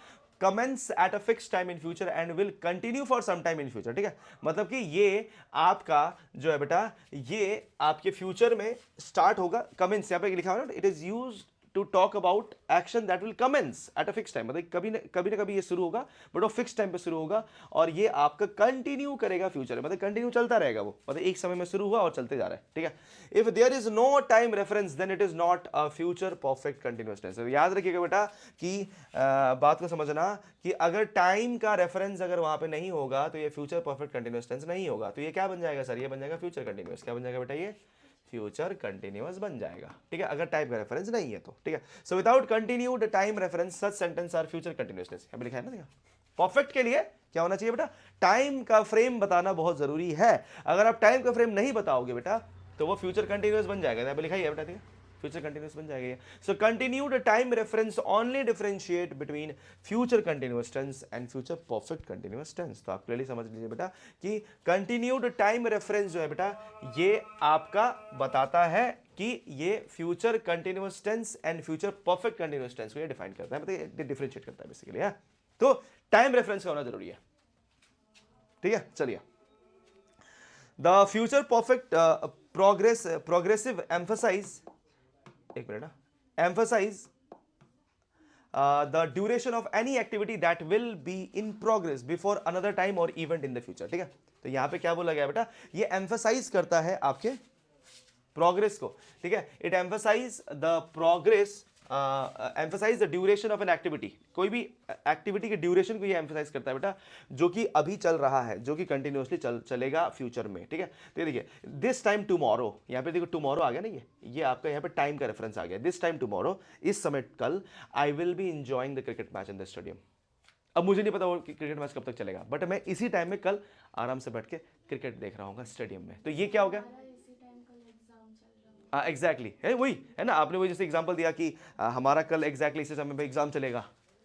commence at a fix time in future and will continue for some time in future. ठीक है, मतलब कि ये आपका जो है बेटा ये आपके फ्यूचर में स्टार्ट होगा। कमेंस यहाँ पे लिखा हुआ है ना, it is used to talk about action that will commence at a fix time, मतलब कभी ना कभी ये शुरू होगा, बट वो फिक्स टाइम पे शुरू होगा और ये आपका कंटिन्यू करेगा फ्यूचर में, मतलब कंटिन्यू चलता रहेगा वो, मतलब एक समय में शुरू हुआ और चलते जा रहा है। ठीक है, if there is no time reference then it is not a future perfect continuous tense. याद रखिएगा बेटा कि बात को समझना कि अगर टाइम का रेफरेंस अगर वहां पे नहीं होगा तो ये फ्यूचर परफेक्ट कंटिन्यूअस टेंस नहीं होगा। तो ये क्या बन जाएगा सर? ये बन जाएगा फ्यूचर कंटिन्यूअस। क्या बन जाएगा बेटा? ये फ्यूचर कंटिन्यूअस बन जाएगा। ठीक है, अगर टाइम का रेफरेंस नहीं है तो। ठीक है, so without continued time reference such sentence are future continuous tense. यहां पे लिखा है ना, देखा परफेक्ट के लिए क्या होना चाहिए बेटा? टाइम का फ्रेम बताना बहुत जरूरी है। अगर आप टाइम का फ्रेम नहीं बताओगे बेटा तो वो फ्यूचर कंटिन्यूअस बन जाएगा। यहां पे लिखा ही है बेटा, ठीक है, फ्यूचर कंटिन्यूअस बन जाएगा। So continued time reference only differentiate between future continuous tense and future perfect continuous tense. तो आप क्लियरली समझ लीजिए बेटा कि कंटिन्यूड टाइम रेफरेंस जो है बेटा ये आपका बताता है कि ये future continuous tense and future perfect continuous tense को ये डिफाइन करता है, मतलब ये डिफरेंशिएट करता है बेसिकली है। तो टाइम रेफरेंस का होना जरूरी है। ठीक है, चलिए the future perfect progressive emphasize, एक minute, emphasize the duration of any activity that will be in progress before another time और इवेंट इन द फ्यूचर। ठीक है, तो यहां पे क्या बोला गया बेटा? ये एम्फसाइज करता है आपके प्रोग्रेस को। ठीक है, it emphasize the progress, emphasize the duration of an activity, कोई भी एक्टिविटी के ड्यूरेशन को ये एम्फसाइज करता है बेटा जो कि अभी चल रहा है, जो कि कंटिन्यूअसली चलेगा फ्यूचर में। ठीक है, तो ये देखिए दिस टाइम टुमारो, यहाँ पे देखो टुमारो आ गया ना, ये आपका यहाँ पे टाइम का रेफरेंस आ गया। दिस टाइम टुमारो, इस समय कल, I will be enjoying the cricket match in the stadium. अब मुझे नहीं पता वो क्रिकेट मैच कब तक चलेगा, बट मैं इसी टाइम में कल आराम से बैठ के क्रिकेट देख रहा हूँ स्टेडियम में। तो ये क्या हो गया? एग्जैक्टली है, वही है ना, आपने वही जैसे एग्जांपल दिया कि हमारा कल एग्जैक्टली इसी समय पे एग्जाम चलेगा,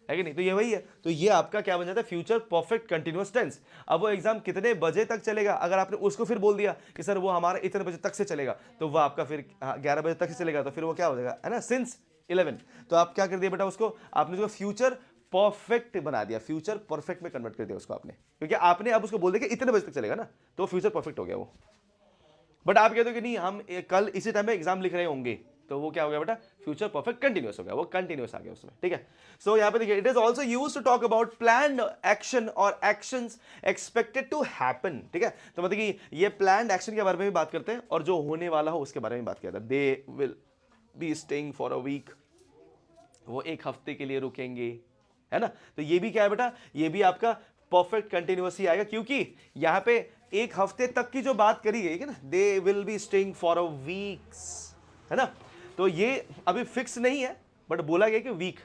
है कि नहीं? तो ये वही है। तो ये आपका क्या बन जाता है? Future perfect continuous tense. अब वो एग्जाम कितने बजे तक चलेगा, अगर आपने उसको फिर बोल दिया कि सर वो हमारा इतने बजे तक से चलेगा, तो वो आपका फिर 11 बजे तक से चलेगा, तो फिर वो क्या हो जाएगा, है ना, सिंस 11। तो आप क्या कर दिया बेटा उसको? आपने उसको फ्यूचर परफेक्ट बना दिया, फ्यूचर परफेक्ट में कन्वर्ट कर दिया उसको आपने, क्योंकि आपने अब उसको बोल दिया कि इतने बजे तक चलेगा ना, तो फ्यूचर परफेक्ट हो गया वो। बट आप कहते हो कि नहीं हम कल इसी टाइम पे एग्जाम लिख रहे होंगे, तो वो क्या हो गया बेटा? फ्यूचर परफेक्ट कंटिन्यूअस हो गया, वो कंटिन्यूअस आ गया उसमें। ठीक है, सो यहाँ पे देखिए it is also used to talk about planned action or actions expected to happen. ठीक है, तो मतलब कि ये प्लान्ड एक्शन के बारे में भी बात करते हैं और जो होने वाला हो उसके बारे में बात किया था। They will be staying for a week, वो एक हफ्ते के लिए रुकेंगे, है ना। तो ये भी क्या है बेटा? ये भी आपका परफेक्ट कंटिन्यूअस ही आएगा, क्योंकि यहां पे एक हफ्ते तक की जो बात करी गई है ना, दे will be staying for a weeks, है ना। तो ये अभी फिक्स नहीं है, बट बोला गया कि वीक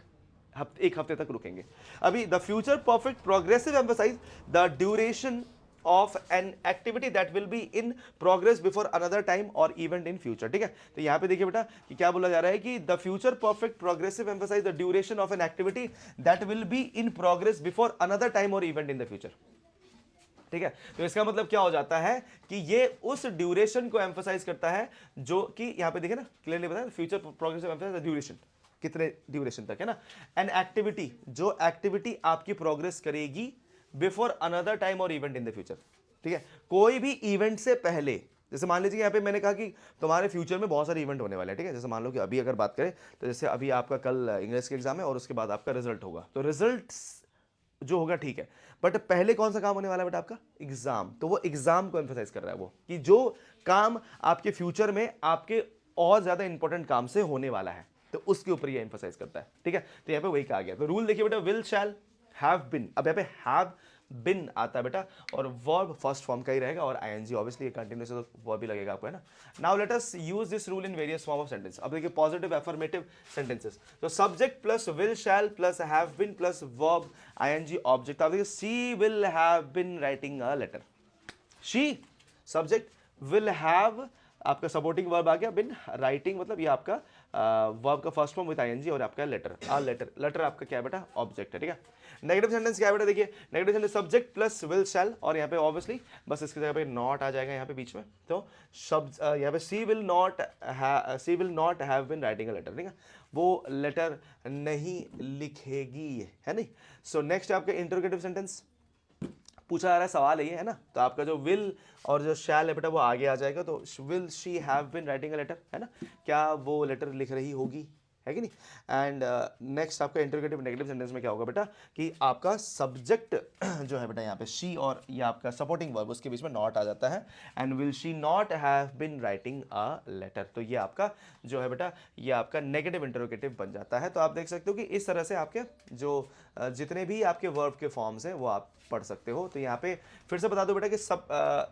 एक हफ्ते तक रुकेंगे। अभी the future perfect progressive emphasize the duration of an activity that will be in progress before another time और इवेंट इन फ्यूचर। ठीक है, तो यहां पे देखिए बेटा कि क्या बोला जा रहा है कि the future perfect progressive emphasize the duration of an activity that will be in progress before another time और इवेंट इन द फ्यूचर। ठीक है, तो इसका मतलब क्या हो जाता है कि ये उस ड्यूरेशन को एम्फसाइज करता है जो कि यहां पे देखिए ना क्लियरली बताया, future progressive emphasize the duration, कितने ड्यूरेशन तक है ना, एन एक्टिविटी, जो एक्टिविटी आपकी प्रोग्रेस करेगी बिफोर अनदर टाइम और इवेंट इन द फ्यूचर। ठीक है, कोई भी इवेंट से पहले, जैसे मान लीजिए यहाँ पे मैंने कहा कि तुम्हारे फ्यूचर में बहुत सारे इवेंट होने वाले हैं। ठीक है, जैसे मान लो कि अभी अगर बात करें तो जैसे अभी आपका कल इंग्लिश के एग्जाम है और उसके बाद आपका रिजल्ट होगा, तो रिजल्ट जो होगा ठीक है, बट पहले कौन सा काम होने वाला है बेटा, आपका एग्जाम। तो वो एग्जाम को एम्फसाइज कर रहा है वो, कि जो काम आपके फ्यूचर में आपके और ज्यादा इंपॉर्टेंट काम से होने वाला है, तो उसके ऊपर ये एम्फसाइज करता है। ठीक है, तो यहाँ पे वही कहा गया। तो रूल देखिए बेटा, विल शैल हैव बिन, अब यहाँ पे हैव बिन आता है बेटा, और वर्ब फर्स्ट फॉर्म का ही रहेगा, और आईएनजी ऑब्वियसली कंटिन्यूस है तो वर्ब भी लगेगा आपको, है ना। Now let us use this rule in various form of sentence. अब देखिए पॉजिटिव अफर्मेटिव सेंटेंसेस, तो subject plus will shall plus have been plus verb ING object. अब देखिए she will have been writing a letter, she subject, will have आपका supporting verb आ गया, been writing मतलब ये आपका वर्ब का फर्स्ट फॉर्म विद आईएनजी, और आपका लेटर, आ लेटर, लेटर आपका क्या है बेटा, ऑब्जेक्ट है। ठीक है, नेगेटिव सेंटेंस क्या है बेटा, देखिए negative sentence subject plus will शैल, और यहाँ पे ऑब्वियसली बस इसकी जगह पे नॉट आ जाएगा यहाँ पे बीच में, तो शब्द यहाँ पे she will not have been writing a letter. ठीक है, वो लेटर नहीं लिखेगी, है नहीं। सो नेक्स्ट आपका इंटरोगेटिव सेंटेंस पूछा जा रहा है, सवाल है ये, है ना। तो आपका जो विल और जो शैल है बेटा वो आगे आ जाएगा, तो will she have been writing a letter, है ना, क्या वो लेटर लिख रही होगी, है कि नहीं। एंड नेक्स्ट आपका इंटरोगेटिव नेगेटिव सेंटेंस में क्या होगा बेटा, कि आपका सब्जेक्ट जो है बेटा यहाँ पे शी, और ये आपका सपोर्टिंग वर्ब, उसके बीच में नॉट आ जाता है, and will she not have been writing a letter. तो ये आपका जो है बेटा, ये आपका नेगेटिव इंटरोगेटिव बन जाता है। तो आप देख सकते हो कि इस तरह से आपके जो जितने भी आपके वर्ब के फॉर्म्स हैं वो आप पढ़ सकते हो। तो यहाँ पे फिर से बता दो बेटा कि सब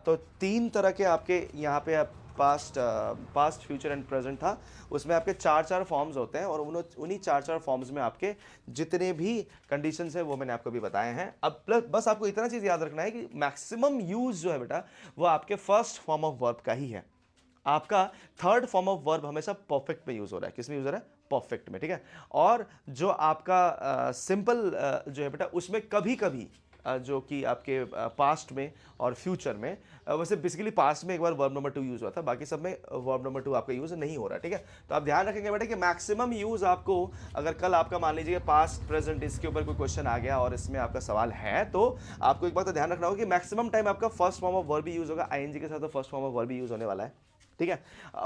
तो तीन तरह के आपके यहाँ पे पास्ट फ्यूचर एंड प्रेजेंट था, उसमें आपके चार फॉर्म्स होते हैं, और उन्हीं चार फॉर्म्स में आपके जितने भी कंडीशंस हैं वो मैंने आपको भी बताए हैं। अब प्लस बस आपको इतना चीज़ याद रखना है कि मैक्सिमम यूज जो है बेटा वो आपके फर्स्ट फॉर्म ऑफ वर्ब का ही है। आपका थर्ड फॉर्म ऑफ वर्ब हमेशा परफेक्ट में यूज हो रहा है, किसमें यूज हो रहा है, परफेक्ट में। ठीक है, और जो आपका सिंपल जो है बेटा उसमें कभी कभी जो कि आपके पास्ट में और फ्यूचर में, वैसे बेसिकली पास्ट में एक बार वर्ब नंबर 2 यूज हुआ था, बाकी सब में वर्ब नंबर 2 आपका यूज नहीं हो रहा है। ठीक है, तो आप ध्यान रखेंगे बेटा कि मैक्सिमम यूज आपको, अगर कल आपका मान लीजिए पास्ट प्रेजेंट इसके ऊपर कोई क्वेश्चन आ गया और इसमें आपका सवाल है, तो आपको एक बात तो ध्यान रखना होगा कि मैक्सिमम टाइम आपका फर्स्ट फॉर्म ऑफ वर्ब भी यूज होगा, आईएनजी के साथ तो फर्स्ट फॉर्म ऑफ वर्ब भी यूज होने वाला है। ठीक है,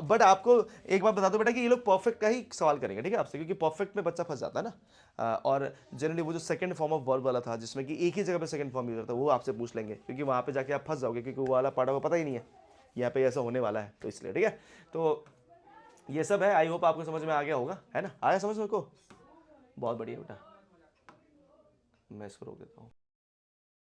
बट आपको एक बात बता दो बेटा कि ये लोग परफेक्ट का ही सवाल करेंगे, ठीक है, आपसे, क्योंकि परफेक्ट में बच्चा फंस जाता है ना। और जनरली वो जो सेकंड फॉर्म ऑफ वर्ब वाला था जिसमें कि एक ही जगह पे सेकंड फॉर्म यूज होता है, वो आपसे पूछ लेंगे, क्योंकि वहां पे जाके आप फंस जाओगे, क्योंकि वो वाला पार्ट आपको पता ही नहीं है यहाँ पे ऐसा होने वाला है, तो इसलिए। ठीक है, तो ये सब है, आई होप आपको समझ में आ गया होगा, है ना, आया समझ में को, बहुत बढ़िया बेटा, मैं इसको रोक देता हूँ।